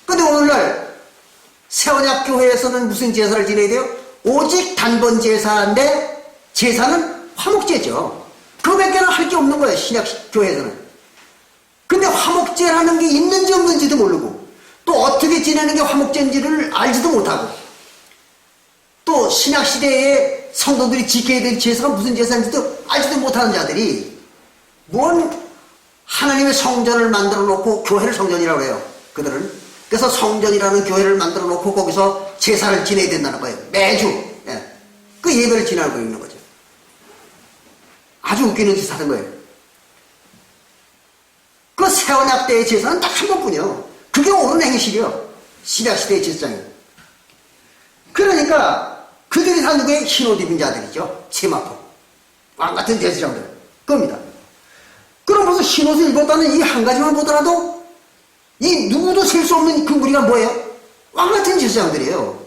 근데 오늘날 새언약 교회에서는 무슨 제사를 지내야 돼요? 오직 단번 제사인데 제사는 화목제죠. 그거밖에는 할 게 없는 거예요. 신약 교회에서는. 근데 화목제라는 게 있는지 없는지도 모르고, 또 어떻게 지내는 게 화목제인지를 알지도 못하고, 또 신약시대에 성도들이 지켜야 될 제사가 무슨 제사인지도 알지도 못하는 자들이 뭔 하나님의 성전을 만들어 놓고, 교회를 성전이라고 해요, 그들은. 그래서 성전이라는 교회를 만들어 놓고 거기서 제사를 지내야 된다는 거예요. 매주. 그 예배를 지내고 있는 거죠. 아주 웃기는 짓 하는 거예요. 그 새언약 때의 제사는 딱 한 번뿐이요. 그게 옳은 행실이요. 신약시대의 제사장이요. 그러니까 그들이 다 누구의 흰옷 입은 자들이죠. 세마포. 왕같은 제사장들. 겁니다. 그럼 벌써 흰옷을 입었다는 이 한 가지만 보더라도 이 누구도 셀 수 없는 그 무리가 뭐예요? 왕같은 제사장들이에요.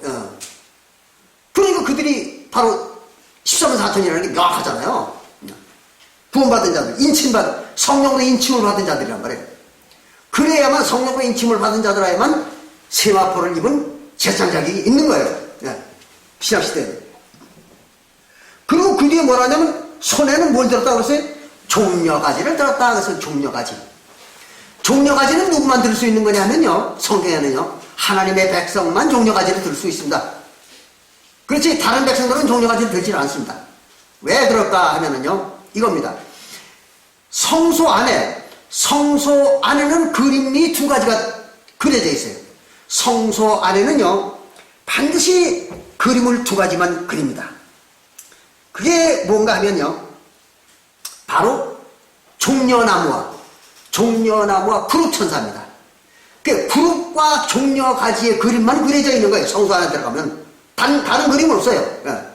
그러니까 그들이 바로 14만 4천이라는 게 명확하잖아요. 구원받은 자들, 인침받은, 성령으로 인침을 받은 자들이란 말이에요. 그래야만 성령으로 인침을 받은 자들아야만 세마포를 입은 제사장이 있는 거예요. 예. 신약시대에. 그리고 그 뒤에 뭐라 하냐면 손에는 뭘 들었다 그랬어요? 종려가지를 들었다 그래서 종려가지. 종려가지는 누구만 들 수 있는 거냐면요, 성경에는요 하나님의 백성만 종려가지를 들 수 있습니다. 그렇지 다른 백성들은 종려가지를 들지 않습니다. 왜 그럴까 하면은요 이겁니다. 성소 안에는 그림이 두 가지가 그려져 있어요. 성소 안에는요 반드시 그림을 두 가지만 그립니다. 그게 뭔가 하면요 바로 종려나무와 푸릅천사입니다. 그 푸릅과 종려가지의 그림만 그려져 있는 거예요. 성소 안에 들어가면 다른 그림은 없어요. 예.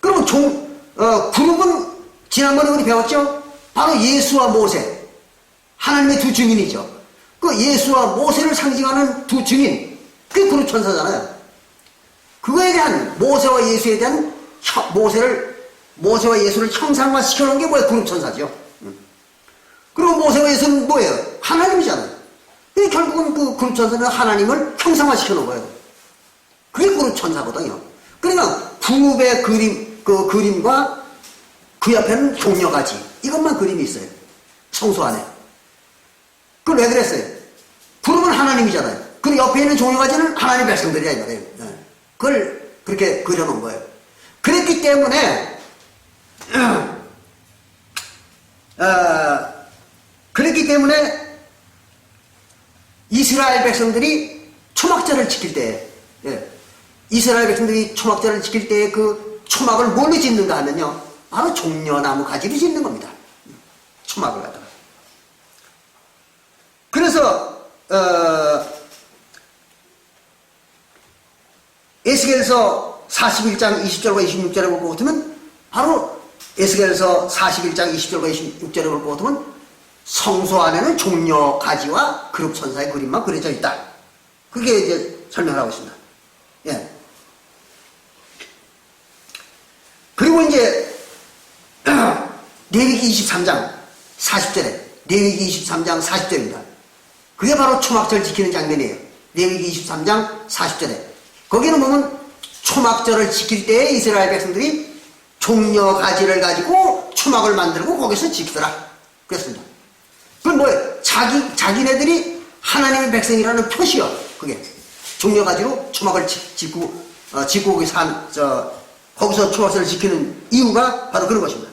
그러면 푸릅은 지난번에 우리 배웠죠? 바로 예수와 모세, 하나님의 두 증인이죠. 그 예수와 모세를 상징하는 두 증인, 그게 푸릅천사잖아요. 그거에 대한 모세와 예수에 대한 모세와 예수를 형상화시켜 놓은 게 뭐예요? 푸릅천사죠. 그리고 모세와 예수는 뭐예요? 하나님이잖아요. 결국은 그 푸릅천사는 하나님을 형상화시켜 놓은 거예요. 그게 푸릅천사거든요. 그러니까 푸릅의 그림과 그 옆에는 종려가지, 이것만 그림이 있어요. 성소 안에. 그걸 왜 그랬어요? 푸릅은 하나님이잖아요. 그 옆에 있는 종려가지는 하나님 백성들이야 이 말이에요. 그걸 그렇게 그려놓은 거예요. 그랬기 때문에 이스라엘 백성들이 초막절을 지킬 때, 이스라엘 백성들이 초막절을 지킬 때 그 초막을 뭘로 짓는가 하면요 바로 종려나무 가지로 짓는 겁니다. 초막을 갖다가. 그래서 에스겔서 41장 20절과 26절에 보고 같으면 바로 에스겔서 41장 20절과 26절에 보고 같으면 성소 안에는 종려가지와 그룹천사의 그림만 그려져 있다. 그게 이제 설명을 하고 있습니다. 예. 그리고 이제 레위기 23장 40절에 레위기 23장 40절입니다. 그게 바로 초막절 지키는 장면이에요. 레위기 23장 40절에 거기는 보면 초막절을 지킬 때에 이스라엘 백성들이 종려가지를 가지고 초막을 만들고 거기서 지키더라 그랬습니다. 그건 뭐예요? 자기네들이 하나님의 백성이라는 표시요. 그게 종려가지로 초막을 짓고 거기서 초막절을 지키는 이유가 바로 그런 것입니다.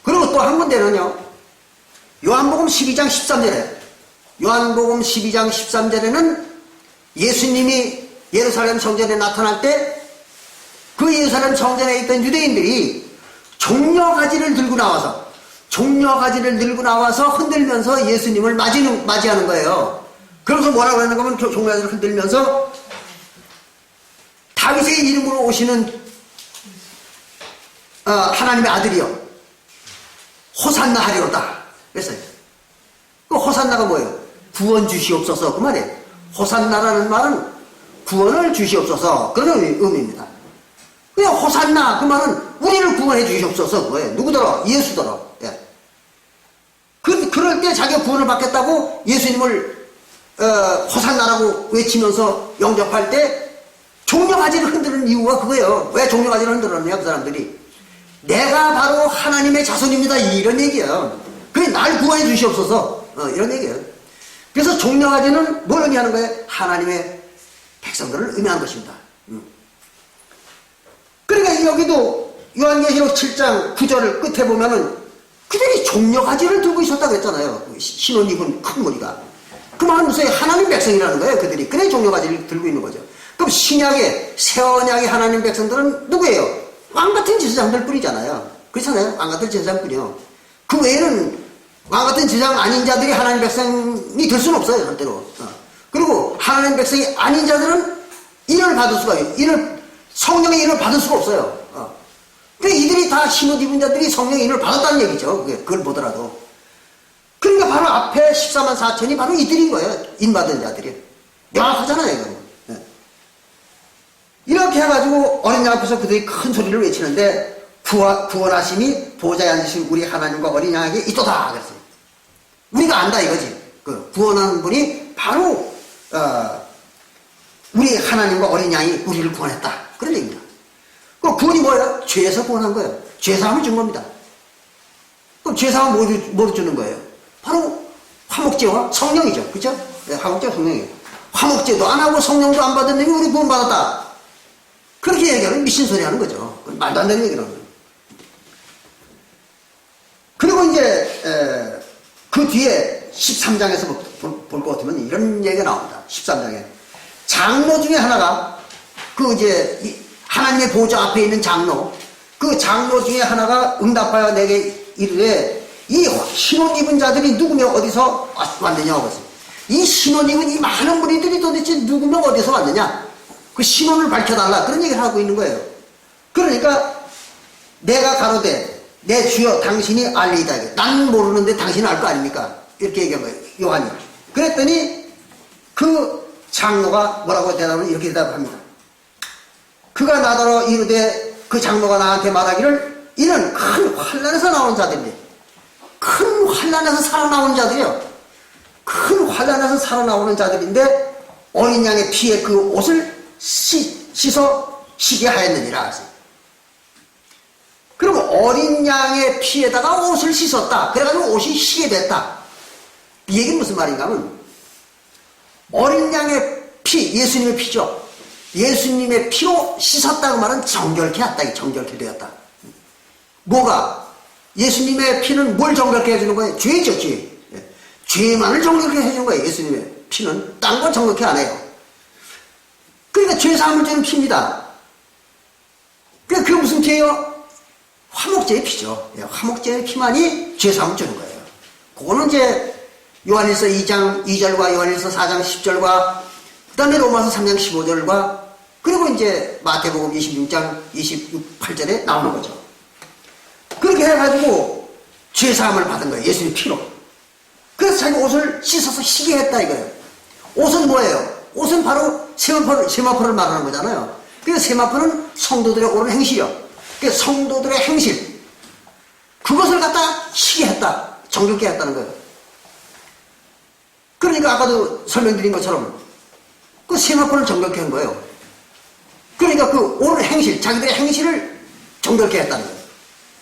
그리고 또 한 군데는요 요한복음 12장 13절에는 예수님이 예루살렘 성전에 나타날 때 그 예루살렘 성전에 있던 유대인들이 종려가지를 들고 나와서 흔들면서 예수님을 맞이하는 거예요. 그래서 뭐라고 하는 거면 종려가지를 흔들면서 다윗의 이름으로 오시는 하나님의 아들이요 호산나 하리로다 그랬어요. 그 호산나가 뭐예요? 구원 주시옵소서 그 말이에요. 호산나라는 말은 구원을 주시옵소서 그런 의미입니다. 그냥 호산나 그 말은 우리를 구원해 주시옵소서 그거예요. 누구더러? 예수더러. 예. 그럴 때 자기가 구원을 받겠다고 예수님을 호산나라고 외치면서 영접할 때 종려가지를 흔드는 이유가 그거예요. 왜 종려가지를 흔들었냐 그 사람들이. 내가 바로 하나님의 자손입니다 이런 얘기예요. 그래 날 구원해 주시옵소서 이런 얘기예요. 그래서 종려가지는 뭘 의미하는 거예요? 하나님의 백성들을 의미하는 것입니다. 그러니까 여기도 요한계시록 7장 9절을 끝에 보면은 그들이 종려가지를 들고 있었다고 했잖아요. 신혼 입은 큰 무리가. 그 말은 무슨 하나님 백성이라는 거예요. 그들이. 그래 종려가지를 들고 있는 거죠. 그럼 신약의 새 언약의 하나님 백성들은 누구예요? 왕같은 제사장들 뿐이잖아요. 그렇잖아요. 왕같은 제사장뿐이요. 그 외에는 왕같은 제사장 아닌 자들이 하나님 백성이 될 수는 없어요. 절대로. 그리고 하나님 백성이 아닌 자들은 인을 받을 수가 있어요. 성령의 인을 받을 수가 없어요. 그러니까 이들이 다 신옷 입은 자들이 성령의 인을 받았다는 얘기죠. 그걸 보더라도. 그러니까 바로 앞에 14만 4천이 바로 이들인 거예요. 인 받은 자들이. 명확하잖아요. 이건. 이렇게 해가지고 어린 양 앞에서 그들이 큰 소리를 외치는데 구원하심이 보좌에 앉으신 우리 하나님과 어린 양에게 있도다 그랬어요. 우리가 안다 이거지. 그 구원하는 분이 바로 우리 하나님과 어린 양이 우리를 구원했다. 그런 얘기입니다. 그 구원이 뭐예요? 죄에서 구원한 거예요. 죄사함을 준 겁니다. 그럼 죄사함을 뭐로 주는 거예요? 바로 화목제와 성령이죠. 그죠? 네, 화목제와 성령이에요. 화목제도 안 하고 성령도 안 받은 놈이 우리 구원받았다. 그렇게 얘기하면 미친 소리 하는 거죠. 말도 안 되는 얘기라는 거예요. 그리고 이제 그 뒤에 13장에서 볼 것 같으면 이런 얘기가 나옵니다. 13장에 장로 중에 하나가 그 이제 하나님의 보좌 앞에 있는 장로, 그 장로 중에 하나가 응답하여 내게 이르되 이 신혼 입은 자들이 누구며 어디서 왔느냐고 그랬어요. 이 신혼 입은 이 많은 무리들이 도대체 누구며 어디서 왔느냐, 그 신혼을 밝혀달라, 그런 얘기를 하고 있는 거예요. 그러니까 내가 가로되 내 주여 당신이 알리이다. 난 모르는데 당신은 알 거 아닙니까? 이렇게 얘기한 거예요, 요한이. 그랬더니 그 장로가 뭐라고 대답을 이렇게 대답합니다. 그가 나더러 이르되, 그 장로가 나한테 말하기를 이는 큰 환난에서 나온 자들인데, 큰 환난에서 살아나온 자들이요, 큰 환난에서 살아나오는 자들인데 어린 양의 피에 그 옷을 씻어 쉬게 하였느니라. 그리고 어린 양의 피에다가 옷을 씻었다. 그래가지고 옷이 쉬게 됐다. 이 얘기는 무슨 말인가 하면, 어린 양의 피, 예수님의 피죠. 예수님의 피로 씻었다고 말은 정결케 했다. 정결케 되었다. 뭐가? 예수님의 피는 뭘 정결케 해주는 거예요? 죄죠, 죄. 죄만을 정결케 해주는 거예요. 예수님의 피는 딴 건 정결케 안 해요. 그러니까 죄사함을 주는 피입니다. 그러니까 그게 무슨 피예요? 화목제의 피죠. 화목제의 피만이 죄사함을 주는 거예요. 그거는 이제 요한일서 2장 2절과 요한일서 4장 10절과 그 다음에 로마서 3장 15절과 그리고 이제 마태복음 26장 28절에 나오는 거죠. 그렇게 해가지고 죄사함을 받은 거예요. 예수님 피로. 그래서 자기 옷을 씻어서 쉬게 했다 이거예요. 옷은 뭐예요? 옷은 바로 세마포를 말하는 거잖아요. 그래서 세마포는 성도들의 옳은 행실이요. 그래서 성도들의 행실, 그것을 갖다 쉬게 했다. 정결케 했다는 거예요. 그러니까 아까도 설명드린 것처럼 그 세마포를 정결케 한 거예요. 그러니까 그 옳은 행실, 자기들의 행실을 정결케 했다는 거예요.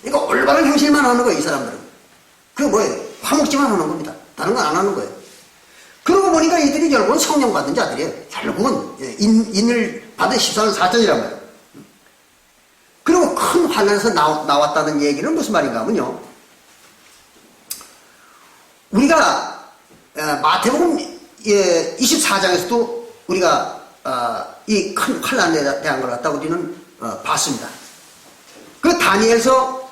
그러니까 올바른 행실만 하는 거예요, 이 사람들은. 그게 뭐예요? 화목제만 하는 겁니다. 다른 건 안 하는 거예요. 그러고 보니까 이들이 결국은 성령 받은 자들이에요. 결국은 인을 받은 14년 4천이란 말이에요. 그리고 큰 환난에서 나왔다는 얘기는 무슨 말인가 하면요, 우리가 마태복음 24장에서도 우리가 이 큰 환난에 대한 걸 갖다 우리는 봤습니다. 그 다니엘서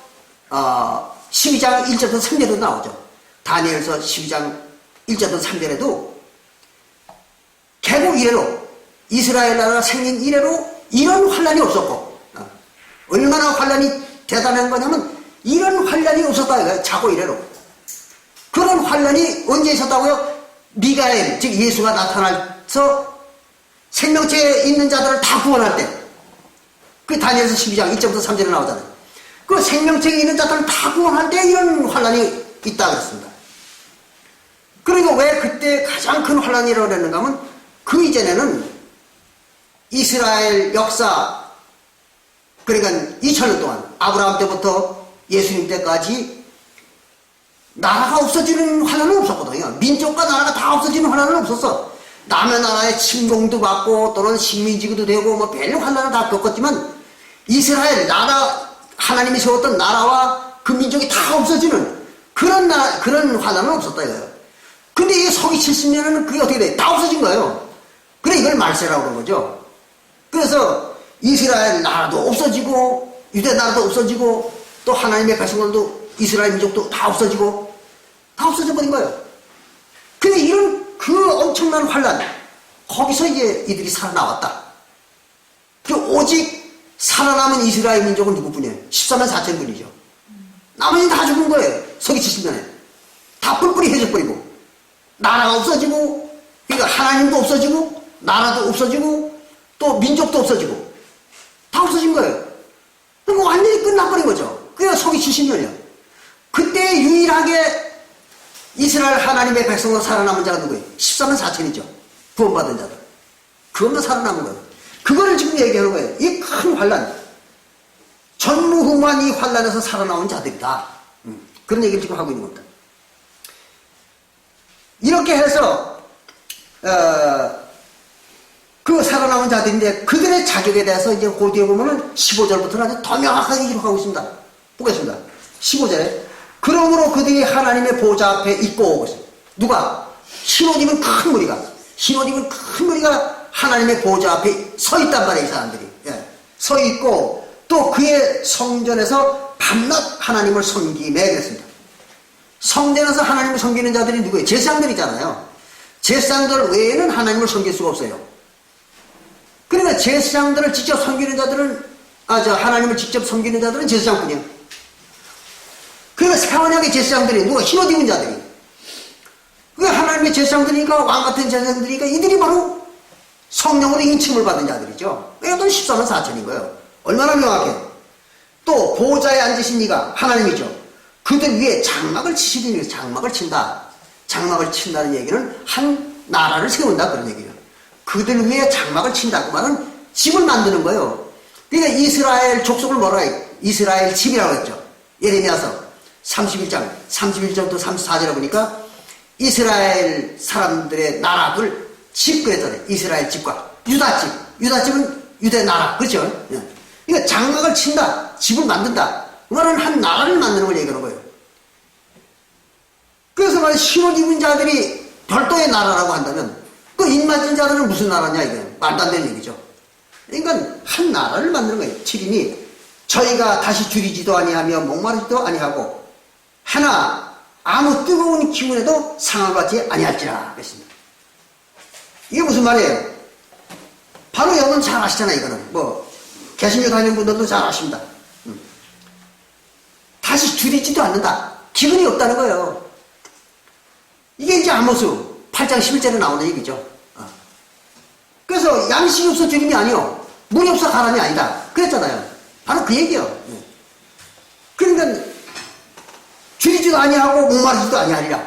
12장 1절부터 3절에도 나오죠. 다니엘서 12장 1절부터 3절에도 개국 이래로, 이스라엘 나라가 생긴 이래로 이런 환난이 없었고, 얼마나 환난이 대단한 거냐면 이런 환난이 없었다 이거예요. 자고 이래로. 그런 환난이 언제 있었다고요? 미가엘, 즉 예수가 나타나서 생명체에 있는 자들을 다 구원할 때, 그 다니엘서 12장 1절부터 3절에 나오잖아요. 그 생명체에 있는 자들을 다 구원할 때 이런 환난이 있다 그랬습니다. 그러니까 왜 그때 가장 큰 환난이라고 그랬는가 하면, 그 이전에는 이스라엘 역사, 그러니까 2000년 동안 아브라함 때부터 예수님 때까지 나라가 없어지는 환난은 없었거든요. 민족과 나라가 다 없어지는 환난은 없었어. 남의 나라에 침공도 받고 또는 식민지기도 되고 뭐 별 환난을 다 겪었지만, 이스라엘 나라, 하나님이 세웠던 나라와 그 민족이 다 없어지는 그런 환난은 없었다 이거예요. 근데 이게 서기 70년에는 그게 어떻게 돼? 다 없어진 거예요. 그래 이걸 말세라고 그런 거죠. 그래서 이스라엘 나라도 없어지고 유대 나라도 없어지고 또 하나님의 백성들도 이스라엘 민족도 다 없어지고 다 없어져 버린 거예요. 근데 이런 그 엄청난 환난, 거기서 이제 이들이 살아나왔다. 그 오직 살아남은 이스라엘 민족은 누구뿐이에요? 14만 4천 분이죠. 나머지는 다 죽은 거예요. 서기 70년에. 다 뿔뿔이 해져버리고 나라가 없어지고, 그러니까 하나님도 없어지고 나라도 없어지고 또 민족도 없어지고 다 없어진 거예요. 그럼 완전히 끝나버린 거죠. 그게 서기 70년이에요. 그때 유일하게 이스라엘 하나님의 백성으로 살아남은 자가 누구예요? 14만 4천이죠. 구원받은 자들. 그것만 살아남은 거예요. 그거를 지금 얘기하는 거예요. 이 큰 환란, 전무후무한 이 환란에서 살아나온 자들이다. 그런 얘기를 지금 하고 있는 겁니다. 이렇게 해서 그 살아남은 자들인데 그들의 자격에 대해서 이제 그 뒤에 보면은 15절부터는 아주 더 명확하게 기록하고 있습니다. 보겠습니다. 15절에 그러므로 그들이 하나님의 보좌 앞에 있고 오고 있습니다. 누가? 흰옷 입은 큰 무리가, 흰옷 입은 큰 무리가 하나님의 보좌 앞에 서 있단 말이에요. 이 사람들이. 예. 서 있고 또 그의 성전에서 밤낮 하나님을 섬기매 그랬습니다. 성전에서 하나님을 섬기는 자들이 누구예요? 제사장들이잖아요. 제사장들 외에는 하나님을 섬길 수가 없어요. 그러니까 제사장들을 직접 섬기는 자들은 하나님을 직접 섬기는 자들은 제사장뿐이에요. 그러니까 새언약의 제사장들이 누가? 흰옷 입은 자들이. 그 하나님의 제사장들이니까 왕 같은 제사장들이니까 이들이 바로 성령으로 인침을 받은 자들이죠. 이것도 14만 4천인 거예요. 얼마나 명확해. 또 보좌에 앉으신 이가 하나님이죠. 그들 위에 장막을 치시더니 장막을 친다. 장막을 친다는 얘기는 한 나라를 세운다 그런 얘기예요. 그들 위에 장막을 친다. 그 말은 집을 만드는 거예요. 그러니까 이스라엘 족속을 뭐라 해요? 이스라엘 집이라고 했죠. 예레미야서 31장 31절부터 34절에 보니까 이스라엘 사람들의 나라들 집 그랬잖아요. 이스라엘 집과 유다집. 유다집은 유대 나라. 그렇죠? 그러니까 장막을 친다. 집을 만든다. 그 말은 한 나라를 만드는 걸 얘기하는 거예요. 그래서 말이야, 흰옷 입은 자들이 별도의 나라라고 한다면 그 입맞은 자들은 무슨 나라냐 이거예요. 말도 안 되는 얘기죠. 그러니까 한 나라를 만드는 거예요. 7인이 저희가 다시 줄이지도 아니하며 목마르지도 아니하고 하나 아무 뜨거운 기운에도 상함을 받지 아니할지라 그랬습니다. 이게 무슨 말이에요? 바로 여러분 잘 아시잖아요. 이거는 뭐 개신교 다니는 분들도 잘 아십니다. 다시 줄이지도 않는다. 기운이 없다는 거예요. 이게 이제 아모스 8장 11절에 나오는 얘기죠. 그래서 양식이 없어 줄임이 아니요. 물이 없어 가람이 아니다. 그랬잖아요. 바로 그 얘기예요. 그러니까 줄이지도 아니하고 목마르지도 아니하리라.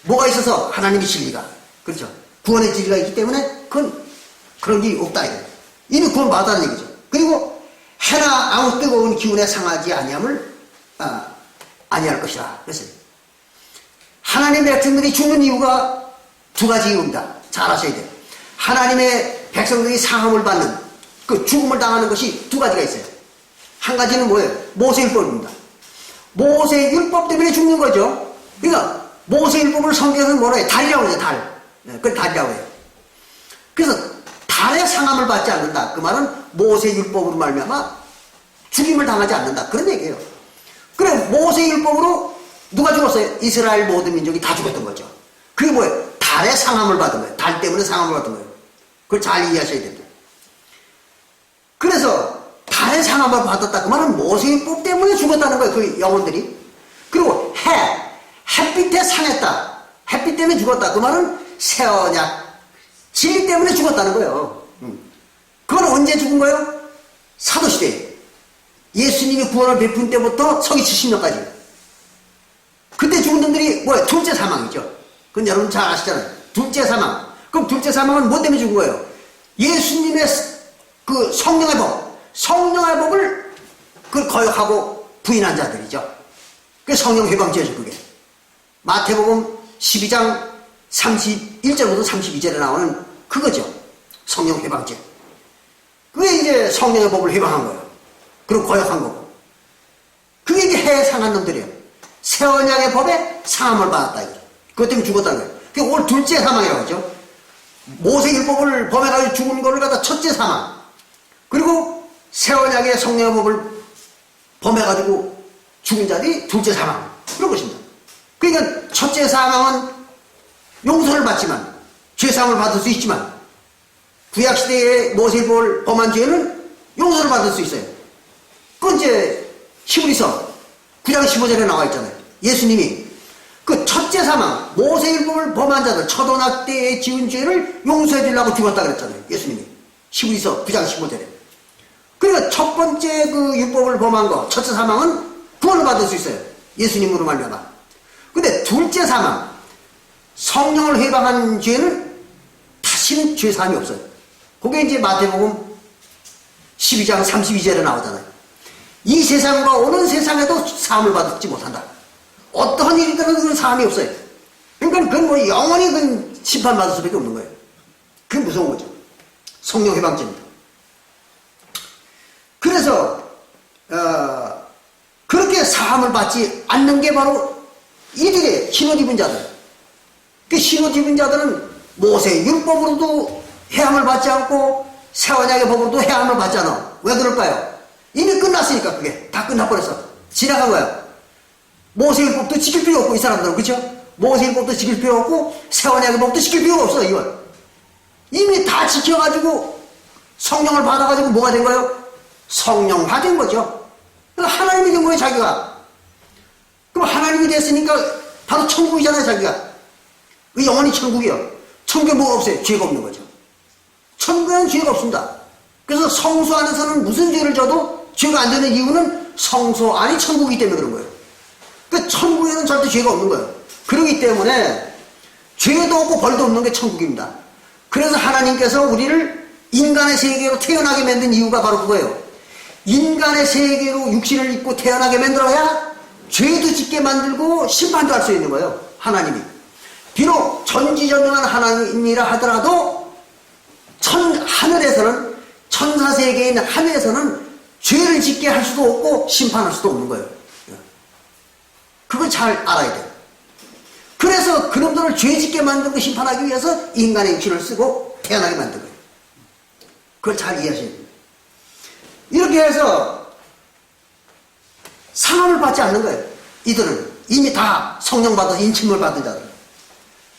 뭐가 있어서? 하나님의 진리가. 그렇죠. 구원의 진리가 있기 때문에 그런 일이 없다. 이미 구원 받았다는 얘기죠. 그리고 해나 아무 뜨거운 기운에 상하지 아니함을 아니할 것이라. 그랬어요. 하나님의 백성들이 죽는 이유가 두 가지 이유입니다. 잘 아셔야 돼요. 하나님의 백성들이 상함을 받는 그 죽음을 당하는 것이 두 가지가 있어요. 한 가지는 뭐예요? 모세율법입니다. 모세율법 때문에 죽는 거죠. 그러니까 모세율법을 성경에서는 뭐라 해요? 달이라고 해요. 달. 그걸 달이라고 해요. 그래서 달의 상함을 받지 않는다. 그 말은 모세율법으로 말미암아 죽임을 당하지 않는다. 그런 얘기예요. 그래 모세율법으로 누가 죽었어요? 이스라엘 모든 민족이 다 죽었던 거죠. 그게 뭐예요? 달의 상함을 받은 거예요. 달 때문에 상함을 받은 거예요. 그걸 잘 이해하셔야 됩니다. 그래서 달의 상함을 받았다. 그 말은 모세율법 때문에 죽었다는 거예요. 그 영혼들이. 그리고 햇빛에 상했다. 햇빛 때문에 죽었다. 그 말은 새언약 진리 때문에 죽었다는 거예요. 그건 언제 죽은 거예요? 사도시대에. 예수님이 구원을 베푼 때부터 서기 70년까지. 그때 죽은 놈들이 뭐예요? 둘째 사망이죠. 그건 여러분 잘 아시잖아요. 둘째 사망. 그럼 둘째 사망은 뭐 때문에 죽은 거예요? 예수님의 그 성령의 법. 성령의 법을 그걸 거역하고 부인한 자들이죠. 그게 성령 회방죄죠, 그게. 마태복음 12장 31절부터 32절에 나오는 그거죠. 성령 회방죄. 그게 이제 성령의 법을 회방한 거예요. 그리고 거역한 거고. 그게 이제 해상한 놈들이에요. 새 언약의 법에 상함을 받았다 이거죠. 그것 때문에 죽었다는 거예요. 그게 오늘 둘째 사망이라고 하죠. 모세율법을 범해가지고 죽은 거를 갖다 첫째 사망. 그리고 새 언약의 성령의 법을 범해가지고 죽은 자들이 둘째 사망. 그런 것입니다. 그러니까 첫째 사망은 용서를 받지만 죄사함을 받을 수 있지만 구약시대의 모세율법을 범한 죄는 용서를 받을 수 있어요. 그건 이제 히브리서 9장 15절에 나와 있잖아요. 예수님이 그 첫째 사망, 모세율법을 범한 자들, 초등학 때에 지은 죄를 용서해 주려고 죽었다 그랬잖아요. 예수님이. 히브리서 9장 15절에. 그러니까 첫 번째 그 율법을 범한 거, 첫째 사망은 구원을 받을 수 있어요. 예수님으로 말미암아. 근데 둘째 사망, 성령을 회방한 죄는 다시는 죄사함이 없어요. 그게 이제 마태복음 12장 32절에 나오잖아요. 이 세상과 오는 세상에도 사함을 받지 못한다. 어떠한 일이든 그건 사함이 없어요. 그러니까 그건 뭐 영원히 그건 심판받을 수밖에 없는 거예요. 그게 무서운 거죠. 성령 회방죄입니다. 그래서 그렇게 사함을 받지 않는 게 바로 이들의 신옷 입은 자들. 그 신옷 입은 자들은 모세 율법으로도 해함을 받지 않고 새언약의 법으로도 해함을 받지 않아. 왜 그럴까요? 이미 끝났으니까. 그게 다 끝나버렸어. 지나간 거야. 모세 율법도 지킬 필요 없고, 이 사람들은. 그렇죠? 모세 율법도 지킬 필요 없고 새언약의 법도 지킬 필요가 없어. 이건 이미 다 지켜가지고 성령을 받아가지고 뭐가 된 거예요? 성령화 된 거죠. 하나님이 된 거예요, 자기가. 그럼 하나님이 됐으니까 바로 천국이잖아요, 자기가. 영원히 천국이요. 천국에 뭐가 없어요? 죄가 없는 거죠. 천국에는 죄가 없습니다. 그래서 성소 안에서는 무슨 죄를 져도 죄가 안 되는 이유는 성소 안이 천국이기 때문에 그런 거예요. 그러니까 천국에는 절대 죄가 없는 거예요. 그렇기 때문에 죄도 없고 벌도 없는 게 천국입니다. 그래서 하나님께서 우리를 인간의 세계로 태어나게 만든 이유가 바로 그거예요. 인간의 세계로 육신을 입고 태어나게 만들어야 죄도 짓게 만들고 심판도 할 수 있는 거예요. 하나님이. 비록 전지전능한 하나님이라 하더라도 하늘에서는, 천사 세계에 있는 하늘에서는 죄를 짓게 할 수도 없고 심판할 수도 없는 거예요. 그걸 잘 알아야 돼요. 그래서 그놈들을 죄 짓게 만들고 심판하기 위해서 인간의 육신을 쓰고 태어나게 만든 거예요. 그걸 잘 이해하셔야 돼요. 이렇게 해서 상함을 받지 않는 거예요. 이들은 이미 다 성령 받아서 인침을 받은 자들.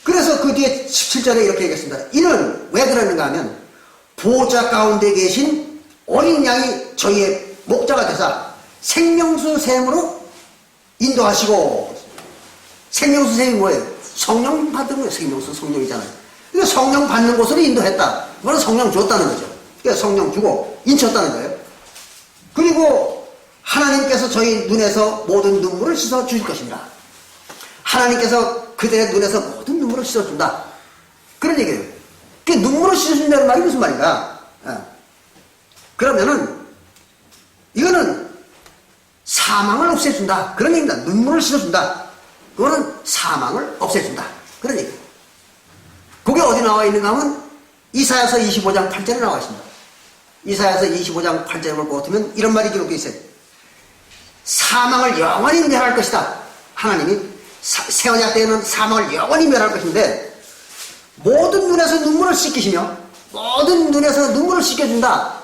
그래서 그 뒤에 17절에 이렇게 얘기했습니다. 이는 왜 그러는가 하면 보호자 가운데 계신 어린 양이 저희의 목자가 되사 생명수 샘으로 인도하시고. 생명수 샘이 뭐예요? 성령 받은 거예요. 생명수 성령이잖아요. 그러니까 성령 받는 곳으로 인도했다. 그건 성령 줬다는 거죠. 그러니까 성령 주고 인쳤다는 거예요. 그리고 하나님께서 저희 눈에서 모든 눈물을 씻어 주실 것입니다. 하나님께서 그들의 눈에서 모든 눈물을 씻어준다. 그런 얘기예요. 그 눈물을 씻어준다는 말이 무슨 말인가? 그러면은 이거는 사망을 없애준다. 그런 얘기입니다. 눈물을 씻어준다. 그거는 사망을 없애준다. 그런 얘기예요. 그게 어디 나와 있는가 하면 이사야서 25장 8절에 나와 있습니다. 이사야서 25장 8절을 보면 이런 말이 기록되어 있어요. 사망을 영원히 멸할 것이다. 하나님이 새언약 때에는 사망을 영원히 멸할 것인데 모든 눈에서 눈물을 씻기시며 모든 눈에서 눈물을 씻겨준다.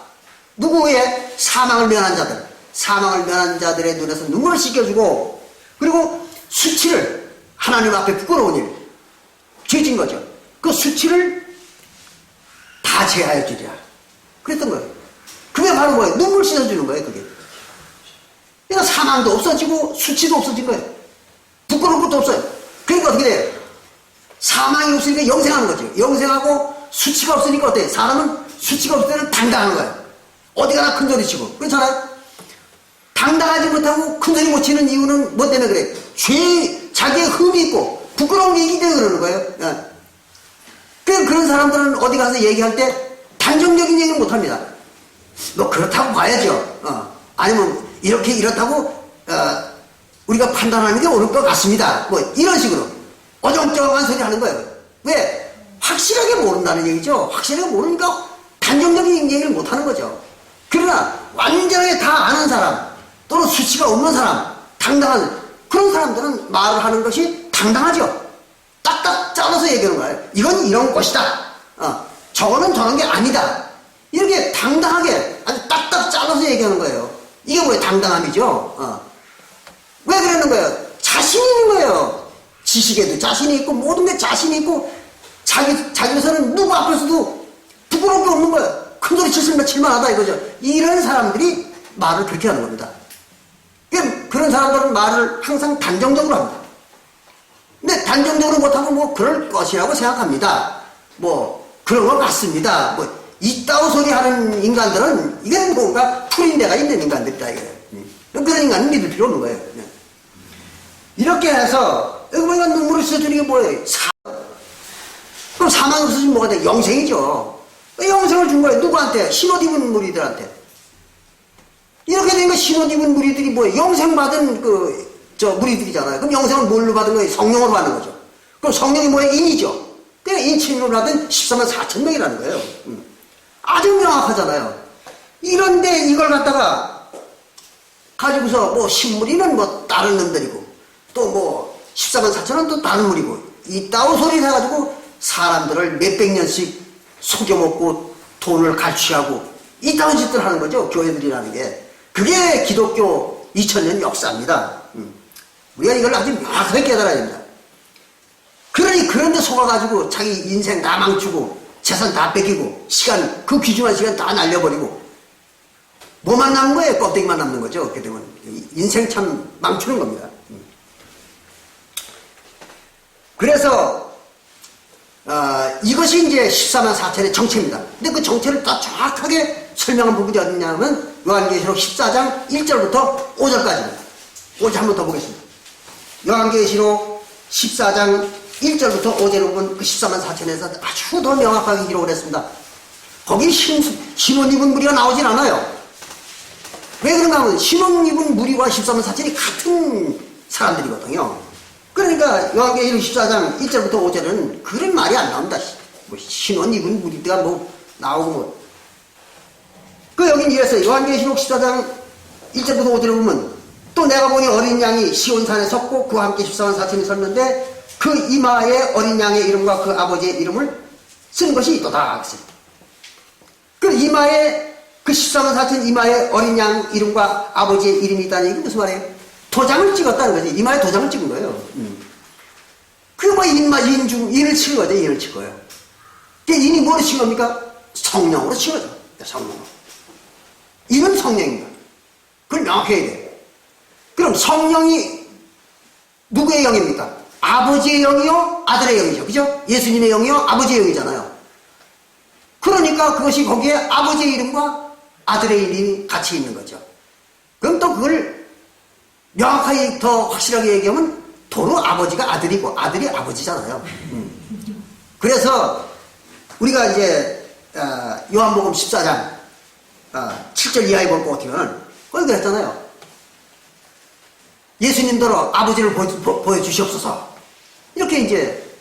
누구의? 사망을 면한 자들. 사망을 면한 자들의 눈에서 눈물을 씻겨주고 그리고 수치를 하나님 앞에 부끄러운 일 죄진 거죠. 그 수치를 다 제하여 주리라. 그랬던 거예요. 그게 바로 뭐예요? 눈물 씻어주는 거예요. 그게. 그러니까 사망도 없어지고 수치도 없어진 거예요. 부끄러운 것도 없어요. 그러니까 어떻게 돼요? 사망이 없으니까 영생하는 거죠. 영생하고 수치가 없으니까 어때요? 사람은 수치가 없을 때는 당당한 거예요. 어디 가나 큰 소리 치고. 그렇잖아요? 당당하지 못하고 큰 소리 못 치는 이유는 뭐 때문에 그래요? 자기의 흠이 있고 부끄러운 얘기 때문에 그러는 거예요. 그런 사람들은 어디 가서 얘기할 때 단정적인 얘기를 못 합니다. 뭐 그렇다고 봐야죠. 아니면 이렇다고 우리가 판단하는 게 옳을 것 같습니다. 뭐 이런 식으로 어정쩡한 소리 하는 거예요. 왜? 확실하게 모른다는 얘기죠. 확실하게 모르니까 단정적인 얘기를 못 하는 거죠. 그러나 완전하게 다 아는 사람 또는 수치가 없는 사람, 당당한 그런 사람들은 말을 하는 것이 당당하죠. 딱딱 잘라서 얘기하는 거예요. 이건 이런 것이다. 저거는 저런 게 아니다. 이렇게 당당하게 아주 딱딱 잘라서 얘기하는 거예요. 이게 뭐예요? 당당함이죠. 왜 그러는 거예요? 자신이 있는 거예요. 지식에도 자신이 있고 모든 게 자신이 있고 자기로서는 누구 앞에서도 부끄러울 게 없는 거예요. 큰소리 칠만하다 이거죠. 이런 사람들이 말을 그렇게 하는 겁니다. 그런 사람들은 말을 항상 단정적으로 합니다. 근데 단정적으로 못하고 뭐 그럴 것이라고 생각합니다. 뭐 그런 것 같습니다. 뭐 이따오 소리 하는 인간들은 이게 뭔가 풀인데가 있는 인간들이다 이거예요. 그런 인간은 믿을 필요 없는 거예요. 이렇게 해서 여기 보니까 눈물을 씻어주는 게 뭐예요? 사망이 없어지면 뭐가 돼? 영생이죠. 영생을 준 거예요. 누구한테? 신옷 입은 무리들한테. 이렇게 되니까 신옷 입은 무리들이 뭐예요? 영생 받은 무리들이잖아요. 그럼 영생을 뭘로 받은 거예요? 성령으로 받는 거죠. 그럼 성령이 뭐예요? 인이죠. 그러니까 인친으로 받은 14만 4천 명이라는 거예요. 아주 명확하잖아요. 이런데 이걸 갖다가 가지고서 뭐 신무리는 뭐 다른 놈들이고 또 뭐 14만 4천은 또 다른 무리고 이따오 소리를 해가지고 사람들을 몇백 년씩 속여먹고 돈을 갈취하고 이따운 짓들 하는 거죠. 교회들이라는 게. 그게 기독교 2000년 역사입니다. 우리가 이걸 아주 명확하게 깨달아야 됩니다. 그러니 그런데 속아가지고 자기 인생 다 망치고 재산 다 뺏기고 시간 그 귀중한 시간 다 날려버리고 뭐만 남는 거예요? 껍데기만 남는 거죠. 그렇게 되면 인생 참 망치는 겁니다. 그래서 이것이 이제 14만 4천의 정체입니다. 근데 그 정체를 딱 정확하게 설명한 부분이 어디냐면 요한계시록 14장 1절부터 5절까지입니다. 오늘 한번 더 보겠습니다. 요한계시록 14장 1절부터 5절을 보면 그 14만 4천에서 아주 더 명확하게 기록을 했습니다. 거기 신혼 입은 무리가 나오진 않아요. 왜 그런가 하면 신혼 입은 무리와 14만 4천이 같은 사람들이거든요. 그러니까 요한계시록 14장 1절부터 5절은 그런 말이 안 나옵니다. 뭐 신혼 입은 무리가 뭐 나오고 뭐. 그 여긴 이래서 요한계시록 14장 1절부터 5절을 보면 또 내가 보니 어린 양이 시온산에 섰고 그와 함께 14만 4천이 섰는데 그 이마에 어린 양의 이름과 그 아버지의 이름을 쓴 것이 있도다. 그 이마에 그 14만 4천 이마에 어린 양 이름과 아버지의 이름이 있다는 얘기 무슨 말이에요? 도장을 찍었다는 거지. 이마에 도장을 찍은 거예요. 그게 뭐 인을 친 거죠. 인을 친 거예요. 그 인이 뭐로 친 겁니까? 성령으로 친 거죠. 성령으로. 인은 성령입니다. 그걸 명확히 해야 돼요. 그럼 성령이 누구의 영입니까? 아버지의 영이요? 아들의 영이죠. 그죠? 예수님의 영이요? 아버지의 영이잖아요. 그러니까 그것이 거기에 아버지의 이름과 아들의 이름이 같이 있는 거죠. 그럼 또 그걸 명확하게 더 확실하게 얘기하면 도로 아버지가 아들이고 아들이 아버지잖아요. 그래서 우리가 이제 요한복음 14장 7절 이하에 볼 것 같으면 거기 그랬잖아요. 예수님더러 아버지를 보여주시옵소서. 이렇게 이제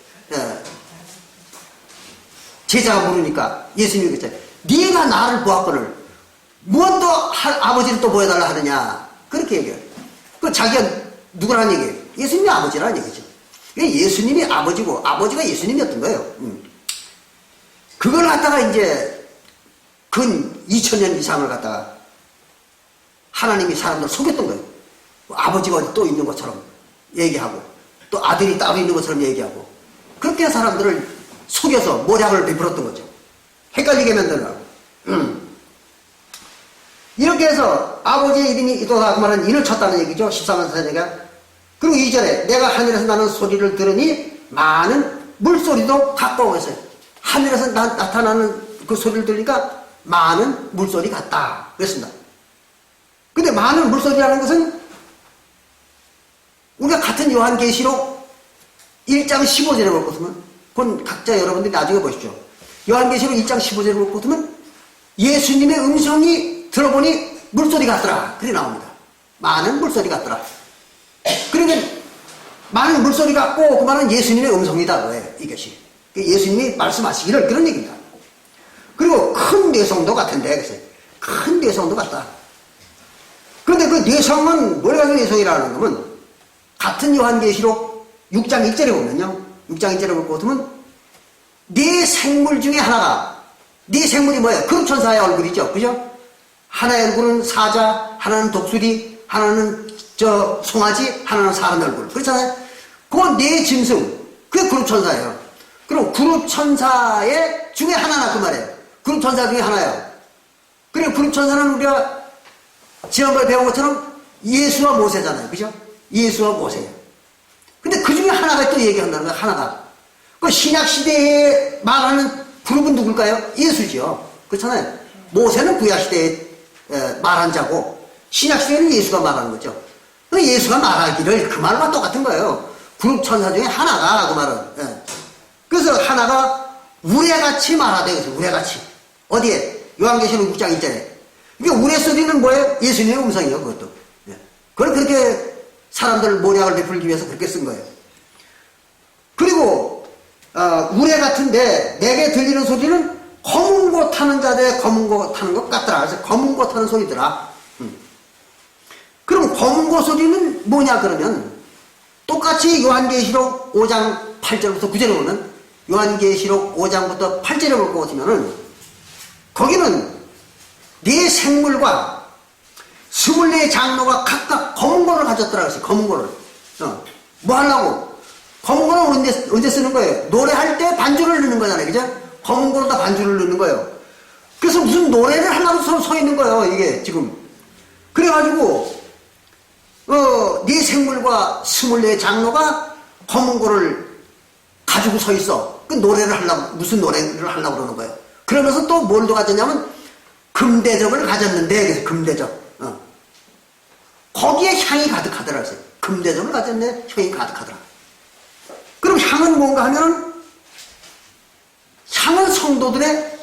제자가 물으니까 예수님이 그랬잖아요. 네가 나를 보았거늘 무엇 또 아버지를 또 보여달라 하느냐. 그렇게 얘기해요. 그 자기가 누구라는 얘기예요? 예수님이 아버지라는 얘기죠. 예수님이 아버지고 아버지가 예수님이었던 거예요. 그걸 갖다가 이제 근 2000년 이상을 갖다가 하나님이 사람들 속였던 거예요. 아버지가 어디 또 있는 것처럼 얘기하고 또 아들이 따로 있는 것처럼 얘기하고 그렇게 사람들을 속여서 모략을 베풀었던 거죠. 헷갈리게 만들려고. 이렇게 해서 아버지의 이름이 이도다 그 말은 인을 쳤다는 얘기죠. 14만 사제가. 그리고 이전에 내가 하늘에서 나는 소리를 들으니 많은 물소리도 가까워 했어요. 하늘에서 나타나는 그 소리를 들으니까 많은 물소리 같다 그랬습니다. 근데 많은 물소리라는 것은 우리가 같은 요한계시록 1장 15절에 볼 것이면 그건 각자 여러분들이 나중에 보십시오. 요한계시록 1장 15절에 볼 것이면 예수님의 음성이 들어보니 물소리 같더라. 그게 나옵니다. 많은 물소리 같더라. 그러니까 많은 물소리 같고 그 말은 예수님의 음성이다. 왜 이것이. 예수님이 말씀하시기를 그런 얘기입니다. 그리고 큰 뇌성도 같은데 그래서 큰 뇌성도 같다. 그런데 그 뇌성은 뭘 가지고 뇌성이라는 거면 같은 요한계시록 6장 1절에 보면요. 6장 1절에 볼 것 같으면 네 생물 중에 하나가 네 생물이 뭐예요? 그룹천사의 얼굴이죠. 그죠? 하나의 얼굴은 사자, 하나는 독수리, 하나는 송아지, 하나는 사람 얼굴. 그렇잖아요? 그 네 짐승, 그게 그룹천사예요. 그럼 그룹천사의 중에 하나나 그 말이에요. 그룹천사 중에 하나예요. 그리고 그룹천사는 우리가 지난번에 배운 것처럼 예수와 모세잖아요. 그죠? 예수와 모세예요. 근데 그 중에 하나가 또 얘기한다는 거예요. 하나가. 그 신약시대에 말하는 그룹은 누굴까요? 예수죠. 그렇잖아요. 모세는 구약시대에 말한 자고 신약시대에는 예수가 말하는 거죠. 예수가 말하기를 그 말과 똑같은 거예요. 그룹 천사 중에 하나가 그 말은. 그래서 하나가 우레같이 말하되, 그래서 우레같이. 어디에? 요한계시록 6장 1절에. 이게 우레 소리는 뭐예요? 예수님의 음성이에요, 그것도. 예. 그걸 그렇게 사람들 모략을 베풀기 위해서 그렇게 쓴 거예요. 그리고, 우레 같은데, 내게 들리는 소리는 검은 고 타는 자들의 검은 고 타는 것 같더라. 그래서 검은 고 타는 소리더라. 그럼 검은 고 소리는 뭐냐, 그러면, 똑같이 요한계시록 5장 8절부터 9절에 보면, 요한계시록 5장부터 8절에 볼 것 같으면은, 거기는 네 생물과 24 장로가 각각 검은 고를 가졌더라. 그랬어요. 검은 고를. 뭐 하려고? 검은 고는 언제 쓰는 거예요? 노래할 때 반주를 넣는 거잖아요. 그죠? 검은 고로다 반주를 넣는 거예요. 그래서 무슨 노래를 하려고 서 있는 거예요. 이게 지금. 그래가지고, 네 생물과 24 장로가 검은 고를 가지고 서 있어. 그 노래를 하려고, 무슨 노래를 하려고 그러는 거예요. 그러면서 또 뭘 가졌냐면, 금대접을 가졌는데, 그래서 금대접. 거기에 향이 가득하더라. 그래서 금대접을 가졌네, 향이 가득하더라. 그럼 향은 뭔가 하면, 향은 성도들의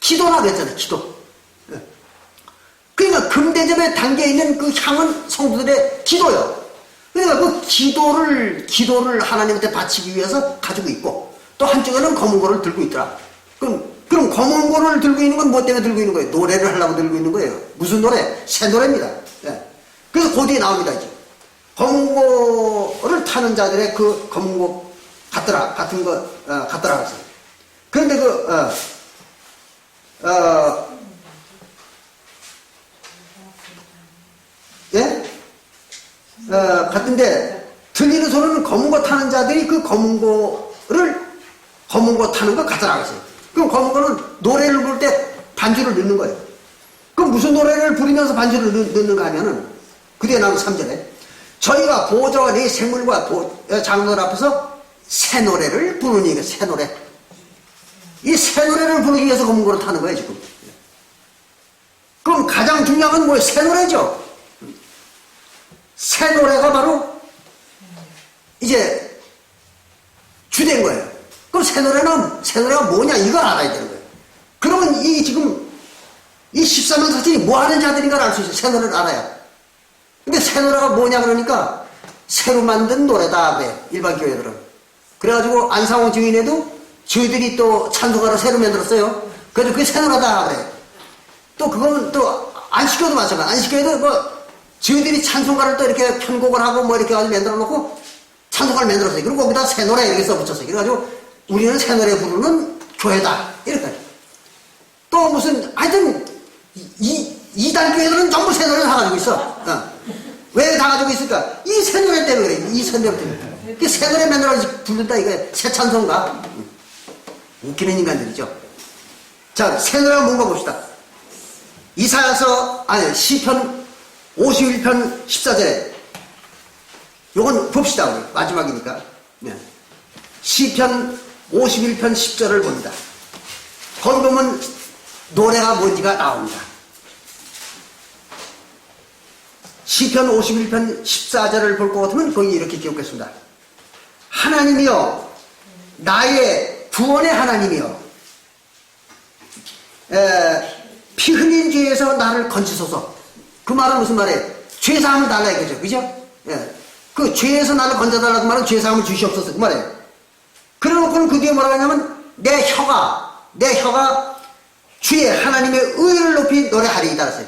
기도라고 했잖아요, 기도. 그러니까 금대접에 담겨있는 그 향은 성도들의 기도요. 그러니까 그 기도를 하나님한테 바치기 위해서 가지고 있고, 또 한쪽에는 검은 고를 들고 있더라. 그럼 검은 고를 들고 있는 건 뭐 때문에 들고 있는 거예요? 노래를 하려고 들고 있는 거예요. 무슨 노래? 새 노래입니다. 예. 그래서 그 뒤에 나옵니다, 이제. 검은 고를 타는 자들의 그 검은 고 같은 거, 같더라. 그랬어요. 그런데 예? 같은데, 들리는 소리는 검은 고 타는 자들이 그 검은 고 타는 거 같더라. 그랬어요. 그럼 검은 거는 노래를 부를 때 반주를 넣는 거예요. 그럼 무슨 노래를 부르면서 반주를 넣는가 하면은, 그 뒤에 나오는 3절에, 저희가 보좌와 네 생물과 장로들 앞에서 새 노래를 부르니, 새 노래. 이 새 노래를 부르기 위해서 검은 고를 타는 거예요, 지금. 그럼 가장 중요한 건 뭐예요? 새 노래죠. 새 노래가 바로 이제 주된 거예요. 그럼 새 노래가 뭐냐, 이걸 알아야 되는 거예요. 그러면 지금 이 14만 사천이 뭐 하는 자들인가를 알 수 있어요. 새 노래를 알아야. 근데 새 노래가 뭐냐 그러니까 새로 만든 노래다 그래, 일반 교회들은. 그래가지고 안상호 주인에도 저희들이 또 찬송가를 새로 만들었어요. 그래도 그게 새 노래다 그래. 또 그거는 또 안식교도 마찬가지. 안식교에도 뭐 저희들이 찬송가를 또 이렇게 편곡을 하고 뭐 이렇게 가지고 만들어 놓고 찬송가를 만들었어요. 그리고 거기다 새 노래 이렇게 써붙였어요. 그래가지고 우리는 새 노래 부르는 교회다. 이렇게. 또 무슨, 하여튼, 이단 교회들은 전부 새 노래를 다 가지고 있어. 왜 다 가지고 있을까? 이 새 노래 때문에 그래. 이 새 노래 때문에. 그 새 노래 만들어 부른다, 이거. 새 찬송가. 웃기는 인간들이죠. 자, 새 노래가 뭔가 봅시다. 시편 51편 14절에. 요건 봅시다, 우리. 마지막이니까. 네. 시편 51편 10절을 봅니다. 거기 보면 노래가 뭔지가 나옵니다. 시편 51편 14절을 볼 것 같으면 거기 이렇게 기록했습니다. 하나님이여, 나의 구원의 하나님이여, 피 흘린 죄에서 나를 건지소서. 그 말은 무슨 말이에요? 죄사함을 달라 이거죠. 그죠? 그 죄에서 나를 건져달라고 말은 죄사함을 주시옵소서. 그 말이에요. 그래 놓고는 그 뒤에 뭐라고 하냐면, 내 혀가 주의 하나님의 의를 높이 노래하리이다 했어요.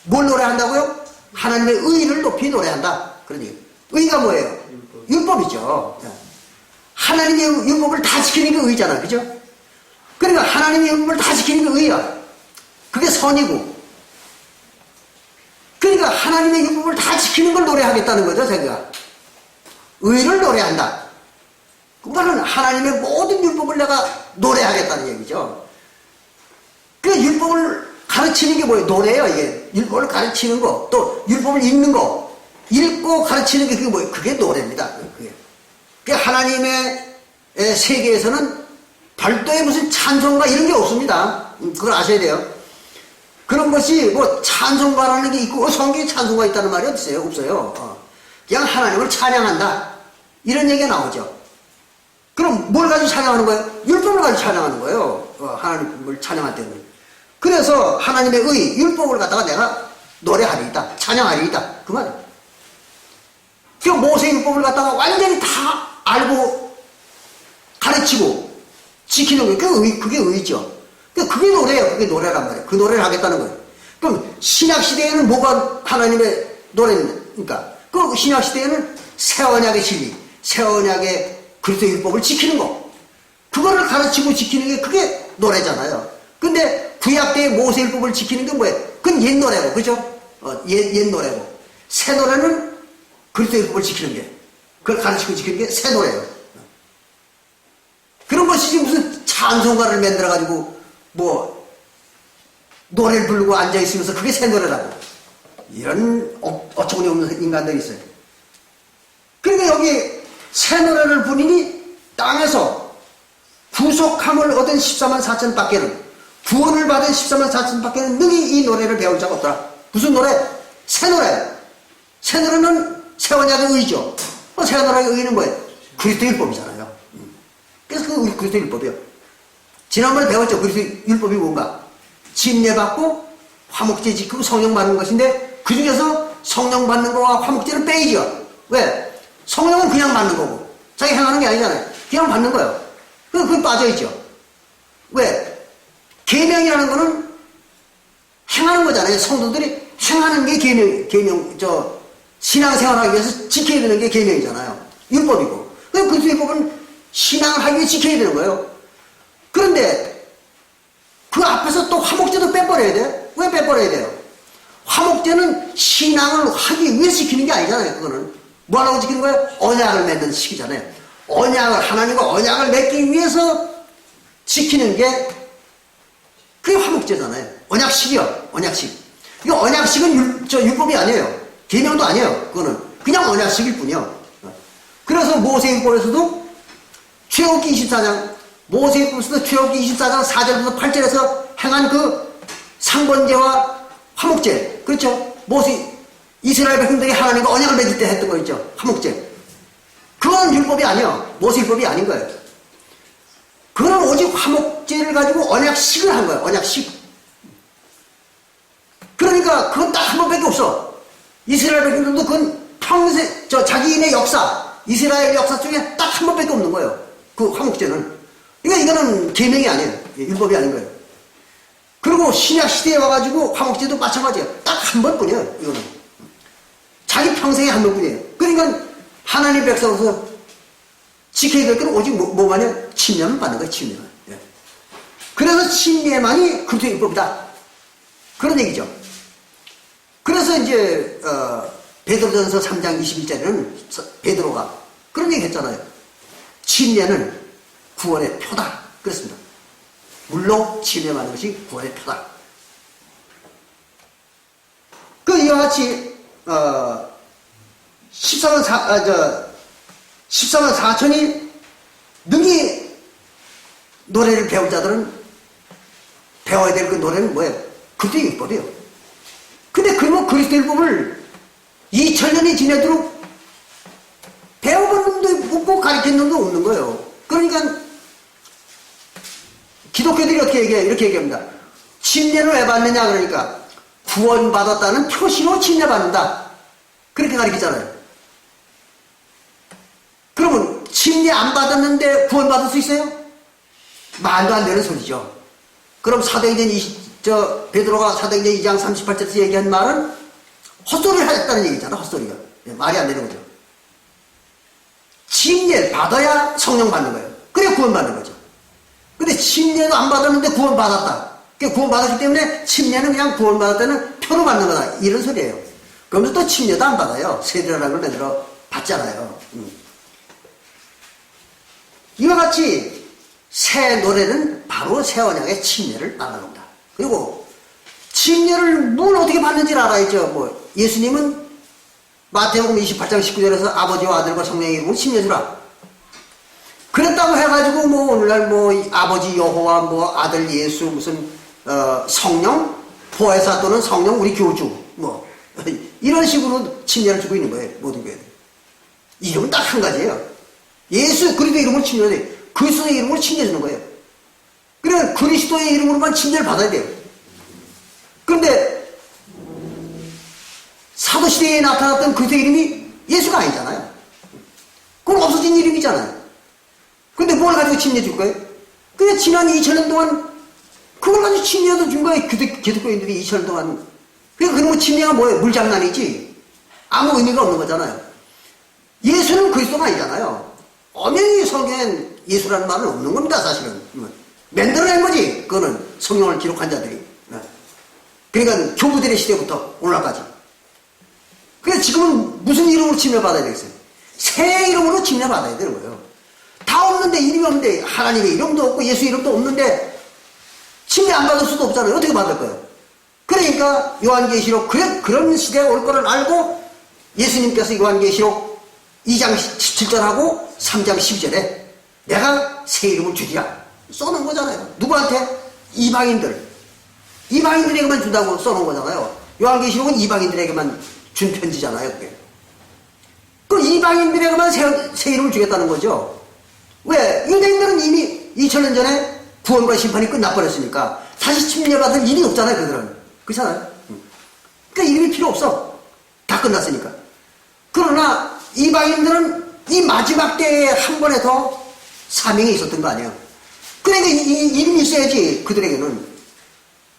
뭘 노래한다고요? 하나님의 의를 높이 노래한다. 그러니 의가 뭐예요? 율법이죠. 하나님의 율법을 다 지키는 게 의잖아. 그죠? 그러니까 하나님의 율법을 다 지키는 게 의야. 그게 선이고. 그러니까 하나님의 율법을 다 지키는 걸 노래하겠다는 거죠, 자기가. 의를 노래한다. 그 말은 하나님의 모든 율법을 내가 노래하겠다는 얘기죠. 그 율법을 가르치는 게 뭐예요? 노래예요, 이게. 율법을 가르치는 거, 또 율법을 읽는 거, 읽고 가르치는 게 그게 뭐예요? 그게 노래입니다. 그게 하나님의 세계에서는 별도의 무슨 찬송가 이런 게 없습니다. 그걸 아셔야 돼요. 그런 것이 뭐 찬송가라는 게 있고 성경에 찬송가 있다는 말이 없어요. 그냥 하나님을 찬양한다. 이런 얘기가 나오죠. 그럼 뭘 가지고 찬양하는 거예요? 율법을 가지고 찬양하는 거예요. 하나님을 찬양할 때는. 그래서 하나님의 율법을 갖다가 내가 노래하리이다, 찬양하리이다, 그 말이에요. 그 모세 율법을 갖다가 완전히 다 알고 가르치고 지키는 거예요. 그게 의죠. 그게 노래예요. 그게 노래란 말이에요. 그 노래를 하겠다는 거예요. 그럼 신약시대에는 뭐가 하나님의 노래입니까? 그 신약시대에는 새 언약의 진리, 새 언약의 그리스도 율법을 지키는 거, 그거를 가르치고 지키는 게 그게 노래잖아요. 근데 구약 때의 모세 율법을 지키는 게 뭐예요? 그건 옛 노래고, 그죠? 옛 노래고. 새 노래는 그리스도 율법을 지키는 게, 그걸 가르치고 지키는 게 새 노래예요. 그런 것이지 무슨 찬송가를 만들어가지고 뭐 노래를 부르고 앉아있으면서 그게 새 노래라고. 이런 어처구니 없는 인간들이 있어요. 그러니까 여기 새 노래를 부르니 땅에서 구속함을 얻은 14만 4천 밖에는, 구원을 받은 14만 4천 밖에는 능히 이 노래를 배울 자가 없더라. 무슨 노래? 새 노래. 새 노래는 새 언약의 의죠. 새 언약의 의는 뭐예요? 그리스도 율법이잖아요. 그래서 그 그리스도 율법이요. 지난번에 배웠죠. 그리스도 율법이 뭔가? 침례받고 화목제 지키고 성령 받는 것인데, 그 중에서 성령 받는 거와 화목제는 빼이죠. 왜? 성령은 그냥 받는 거고 자기 행하는 게 아니잖아요. 그냥 받는 거예요. 그게 빠져있죠. 왜? 계명이라는 거는 행하는 거잖아요. 성도들이 행하는 게 신앙생활하기 위해서 지켜야 되는 게 계명이잖아요. 율법이고. 그 율법은 신앙을 하기 위해 지켜야 되는 거예요. 그런데 그 앞에서 또 화목제도 빼버려야 돼. 왜 빼버려야 돼요? 화목제는 신앙을 하기 위해서 지키는 게 아니잖아요. 그거는 뭐 하려고 지키는 거예요? 언약을 맺는 시기잖아요. 하나님과 언약을 맺기 위해서 지키는 게 그게 화목제잖아요. 언약식이요. 언약식. 이거 언약식은 율법이 아니에요. 계명도 아니에요. 그거는 그냥 언약식일 뿐이요. 그래서 모세율법에서도 출애굽기 24장, 모세율법에서도 출애굽기 24장 4절부터 8절에서 행한 그 상번제와 화목제, 그렇죠? 이스라엘 백성들이 하나님과 언약을 맺을 때 했던 거 있죠? 화목제. 그건 율법이 아니에요. 모세율법이 아닌 거예요. 그건 오직 화목제를 가지고 언약식을 한 거예요. 언약식. 그러니까 그건 딱 한 번밖에 없어. 이스라엘 백성들도 그건 평생 자기인의 역사, 이스라엘 역사 중에 딱 한 번밖에 없는 거예요. 그 화목제는. 그러니까 이거는 계명이 아니에요. 율법이 아닌 거예요. 그리고 신약 시대에 와가지고 화목제도 마찬가지예요. 딱 한 번뿐이에요. 이거는. 자기 평생에 한 번뿐이에요. 그러니까 하나님 백성으로서 지켜야 될 건 오직 뭐만요? 침례만 받는 거예요. 침례만. 예. 그래서 침례만이 그리스도의 율법이다. 그런 얘기죠. 그래서 이제 베드로전서 3장 21절에는 베드로가 그런 얘기 했잖아요. 침례는 구원의 표다. 그렇습니다. 물론 침례받는 것이 구원의 표다. 그 이와 같이 14만 4천이 능히 노래를 배울 자들은 배워야 될 그 노래는 뭐예요? 그리스도 율법이에요. 근데 그러면 그리스도 율법을 2000년이 지내도록 배워본 놈도 없고 가르친 놈도 없는 거예요. 그러니까 기독교들이 어떻게 얘기해요? 이렇게 얘기합니다. 침례를 왜 받느냐 그러니까 구원받았다는 표시로 침례받는다. 그렇게 가르치잖아요. 그러면 침례 안 받았는데 구원받을 수 있어요? 말도 안 되는 소리죠. 그럼 베드로가 사도행전 2장 38절에서 얘기한 말은 헛소리를 했다는 얘기잖아. 헛소리가. 말이 안 되는 거죠. 침례를 받아야 성령 받는 거예요. 그래 구원받는 거죠. 근데 침례도 안 받았는데 구원받았다. 구원받았기 때문에 침례는 그냥 구원받았다는 표로 받는 거다. 이런 소리예요. 그러면서 또 침례도 안 받아요. 세례라는 걸 만들어 받잖아요. 이와 같이 새 노래는 바로 새 언약의 침례를 말하는 겁니다. 그리고 침례를 뭘 어떻게 받는지를 알아야죠. 예수님은 마태복음 28장 19절에서 아버지와 아들과 성령의 이름으로 침례 주라. 그랬다고 해가지고 오늘날 아버지 여호와 아들 예수 무슨 성령 보혜사 또는 성령 우리 교주 이런 식으로 침례를 주고 있는 거예요. 모든 교회들. 이름은 딱 한 가지예요. 예수 그리스도의 이름으로 침례해야 돼. 그리스도의 이름으로 침례해주는 거예요. 그래 그리스도의 이름으로만 침례를 받아야 돼요. 그런데 사도시대에 나타났던 그리스도의 이름이 예수가 아니잖아요. 그건 없어진 이름이잖아요. 근데 뭘 가지고 침례 줄 거예요? 그냥 지난 2000년 동안 그걸 가지고 침례도 준 거예요. 기독교인들이 2000년 동안. 그러니까 그런 침례가 뭐예요? 물장난이지. 아무 의미가 없는 거잖아요. 예수는 그리스도가 아니잖아요. 엄연히 성경엔 예수라는 말은 없는 겁니다, 사실은. 만들어낸 거지. 그거는 성경을 기록한 자들이. 그러니까 교부들의 시대부터 오늘날까지. 그래서 지금은 무슨 이름으로 침례받아야 되겠어요? 새 이름으로 침례받아야 되는 거예요. 다 없는데, 이름이 없는데, 하나님의 이름도 없고 예수 이름도 없는데 침례 안 받을 수도 없잖아요. 어떻게 받을 거예요? 그러니까 요한계시록 그런 시대가 올 거를 알고 예수님께서 요한계시록 2장 17절하고 3장 12절에 내가 새 이름을 주리라 써놓은 거잖아요. 누구한테? 이방인들에게만 준다고 써놓은 거잖아요. 요한계시록은 이방인들에게만 준 편지잖아요. 그게. 그 이방인들에게만 새 이름을 주겠다는 거죠. 왜? 유대인들은 이미 2000년 전에 구원과 심판이 끝나버렸으니까 다시 침례받을 일이 없잖아요. 그들은. 그렇잖아요. 그러니까 이름이 필요 없어. 다 끝났으니까. 그러나 이방인들은 이 마지막 때에 한 번에 더 사명이 있었던 거 아니에요. 그러니까 이 이름이 있어야지 그들에게는.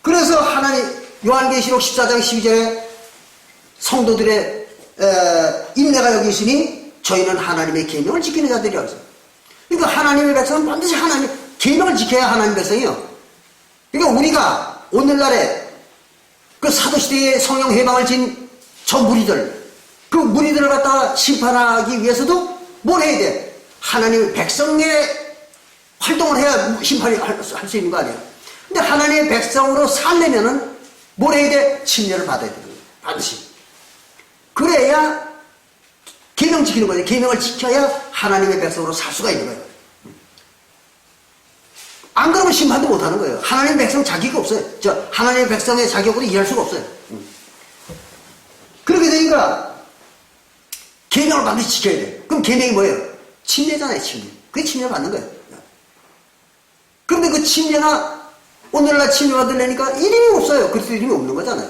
그래서 하나님 요한계시록 14장 12절에 성도들의 인내가 여기 있으니 저희는 하나님의 계명을 지키는 자들이라고 했어요. 그러니까 하나님의 백성은 반드시 하나님 계명을 지켜야 하나님의 백성이에요. 그러니까 우리가 오늘날에 그 사도시대에 성령 해방을 진 저 무리들, 그 무리들을 갖다가 심판하기 위해서도 뭘 해야 돼? 하나님의 백성의 활동을 해야 심판이 할 수 있는 거 아니에요. 근데 하나님의 백성으로 살려면은 뭘 해야 돼? 침례를 받아야 되는 거예요. 반드시. 그래야 계명 지키는 거예요. 계명을 지켜야 하나님의 백성으로 살 수가 있는 거예요. 안 그러면 심판도 못 하는 거예요. 하나님의 백성 자격이 없어요. 하나님의 백성의 자격으로 일할 수가 없어요. 그렇게 되니까 계명을 반드시 지켜야 돼. 그럼 계명이 뭐예요? 침례잖아요, 침례. 그게 침례를 받는 거예요. 그런데 그 침례가 오늘날 침례 받으려니까 이름이 없어요. 그래서 이름이 없는 거잖아요.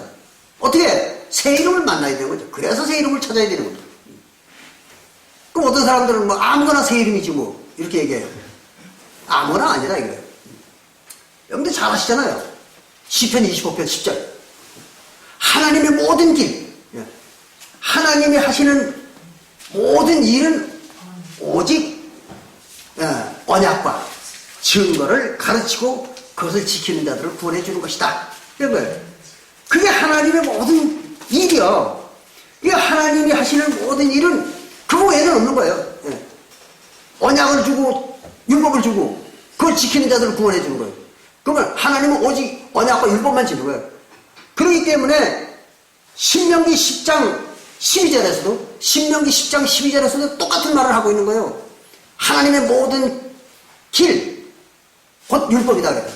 어떻게? 새 이름을 만나야 되는 거죠. 그래서 새 이름을 찾아야 되는 거죠. 그럼 어떤 사람들은 뭐 아무거나 새 이름이지 뭐 이렇게 얘기해요. 아무나 아니라 이거예요. 여러분들 잘 아시잖아요. 시편 25편 10절. 하나님의 모든 길, 하나님이 하시는 모든 일은 오직 언약과 증거를 가르치고 그것을 지키는 자들을 구원해 주는 것이다. 이런 거예요. 그게 하나님의 모든 일이요. 이게 하나님이 하시는 모든 일은 그거 외에는 없는 거예요. 언약을 주고 율법을 주고 그걸 지키는 자들을 구원해 주는 거예요. 그러면 하나님은 오직 언약과 율법만 지는 거예요. 그렇기 때문에 신명기 10장 12절에서도 똑같은 말을 하고 있는 거예요. 하나님의 모든 길, 곧 율법이다. 그래요.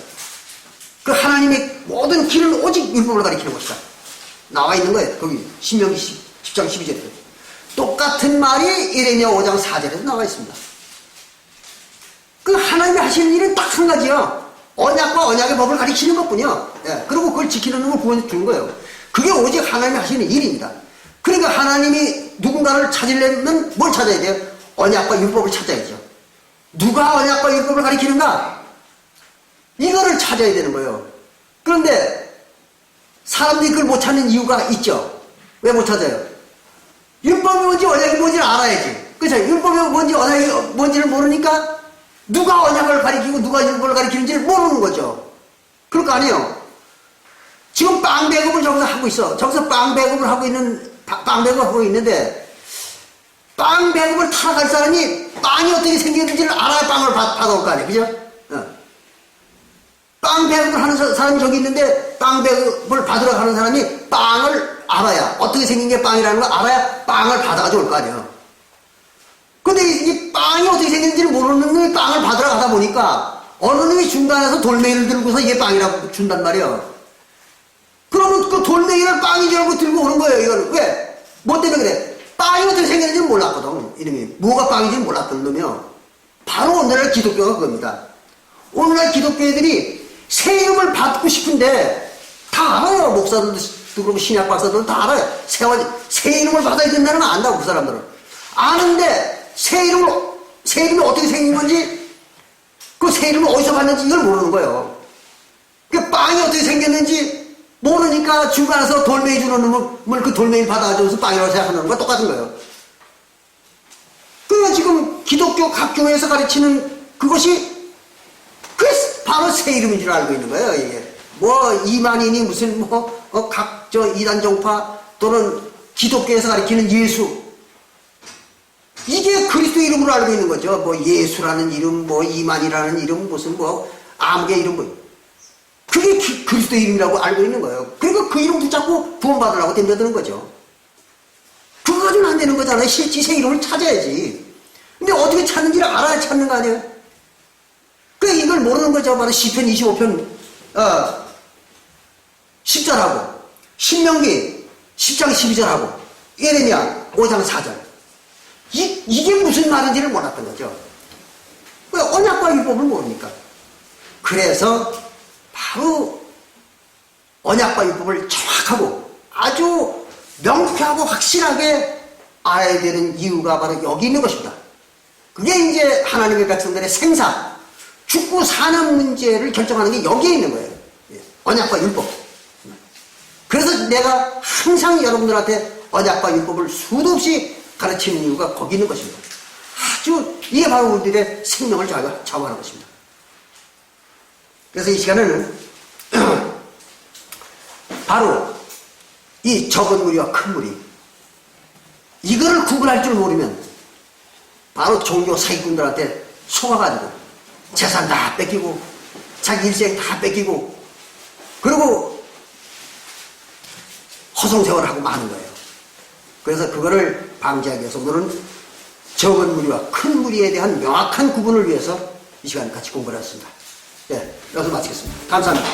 그 하나님의 모든 길은 오직 율법을 가리키는 것이다. 나와 있는 거예요. 거기 신명기 10장 12절에. 똑같은 말이 예레미야 5장 4절에도 나와 있습니다. 그 하나님이 하시는 일은 딱 한 가지요. 언약과 언약의 법을 가리키는 것뿐이요. 그리고 그걸 지키는 놈을 구원해 주는 거예요. 그게 오직 하나님이 하시는 일입니다. 그러니까 하나님이 누군가를 찾으려면 뭘 찾아야 돼요? 언약과 율법을 찾아야죠. 누가 언약과 율법을 가리키는가? 이거를 찾아야 되는 거예요. 그런데 사람들이 그걸 못 찾는 이유가 있죠. 왜 못 찾아요? 율법이 뭔지 언약이 뭔지를 알아야지. 그렇죠? 율법이 뭔지 언약이 뭔지를 모르니까 누가 언약을 가리키고 누가 율법을 가리키는지를 모르는 거죠. 그럴 거 아니에요. 지금 빵 배급을 저기서 하고 있어. 저기서 빵 배급을 하고 있는데 빵 배급을 타러 갈 사람이 빵이 어떻게 생겼는지를 알아야 빵을 받아올 거 아니에요. 그죠? 빵 배급을 하는 사람이 저기 있는데 빵 배급을 받으러 가는 사람이 빵을 알아야, 어떻게 생긴 게 빵이라는 걸 알아야 빵을 받아가지고 올 거 아니에요. 근데 이 빵이 어떻게 생겼는지를 모르는 놈이 빵을 받으러 가다 보니까 어느 놈이 중간에서 돌멩이를 들고서 이게 빵이라고 준단 말이에요. 그러면 그 돌멩이를 빵인 줄 알고 들고 오는 거예요. 이걸 왜? 뭐 때문에 그래? 빵이 어떻게 생겼는지는 몰랐거든. 이름이 뭐가 빵인지는 몰랐던 놈이요. 바로 오늘날 기독교가 그겁니다. 오늘날 기독교인들이 새 이름을 받고 싶은데 다 알아요. 목사들도 그러고 신약 박사들도 다 알아요. 새 이름을 받아야 된다는 건 안다고, 그 사람들은. 아는데 새 이름이 어떻게 생긴 건지, 그 새 이름을 어디서 받는지 이걸 모르는 거예요. 그 빵이 어떻게 생겼는지 모르니까 중간에서 돌멩이 주는 놈을 그 돌멩이 받아가지고서 빵이라고 생각하는 거와 똑같은 거예요. 그 지금 기독교 각 교회에서 가르치는 그것이 그 바로 새 이름인 줄 알고 있는 거예요. 이게 뭐 이만희니 무슨 각저 이단 종파 또는 기독교에서 가르치는 예수, 이게 그리스도 이름으로 알고 있는 거죠. 뭐 예수라는 이름, 뭐 이만희라는 이름, 무슨 뭐 아무개 이름, 뭐 그게 그리스도 이름이라고 알고 있는 거예요. 그러니까 그 이름 붙잡고 구원받으라고 덤벼드는 거죠. 그거 가지고는 안 되는 거잖아요. 실제 새 이름을 찾아야지. 근데 어떻게 찾는지를 알아야 찾는 거 아니에요? 그 이걸 모르는 거죠. 바로 시편 25편 10절하고 신명기 10장 12절하고 예레미야 5장 4절. 이게 무슨 말인지를 몰랐던 거죠. 왜 언약과 율법을 모르니까. 그래서 바로 언약과 율법을 정확하고 아주 명쾌하고 확실하게 알아야 되는 이유가 바로 여기 있는 것입니다. 그게 이제 하나님의 백성들의 생사, 죽고 사는 문제를 결정하는 게 여기에 있는 거예요. 언약과 율법. 그래서 내가 항상 여러분들한테 언약과 율법을 수도 없이 가르치는 이유가 거기 있는 것입니다. 아주 이게 바로 우리들의 생명을 좌우하는 것입니다. 그래서 이 시간에는 바로 이 적은 무리와 큰 무리, 이거를 구분할 줄 모르면 바로 종교 사기꾼들한테 속아가지고 재산 다 뺏기고 자기 일생 다 뺏기고 그리고 허송세월하고 마는 거예요. 그래서 그거를 방지하기 위해서 오늘은 적은 무리와 큰 무리에 대한 명확한 구분을 위해서 이 시간 같이 공부를 했습니다. 네, 여기서 마치겠습니다. 감사합니다.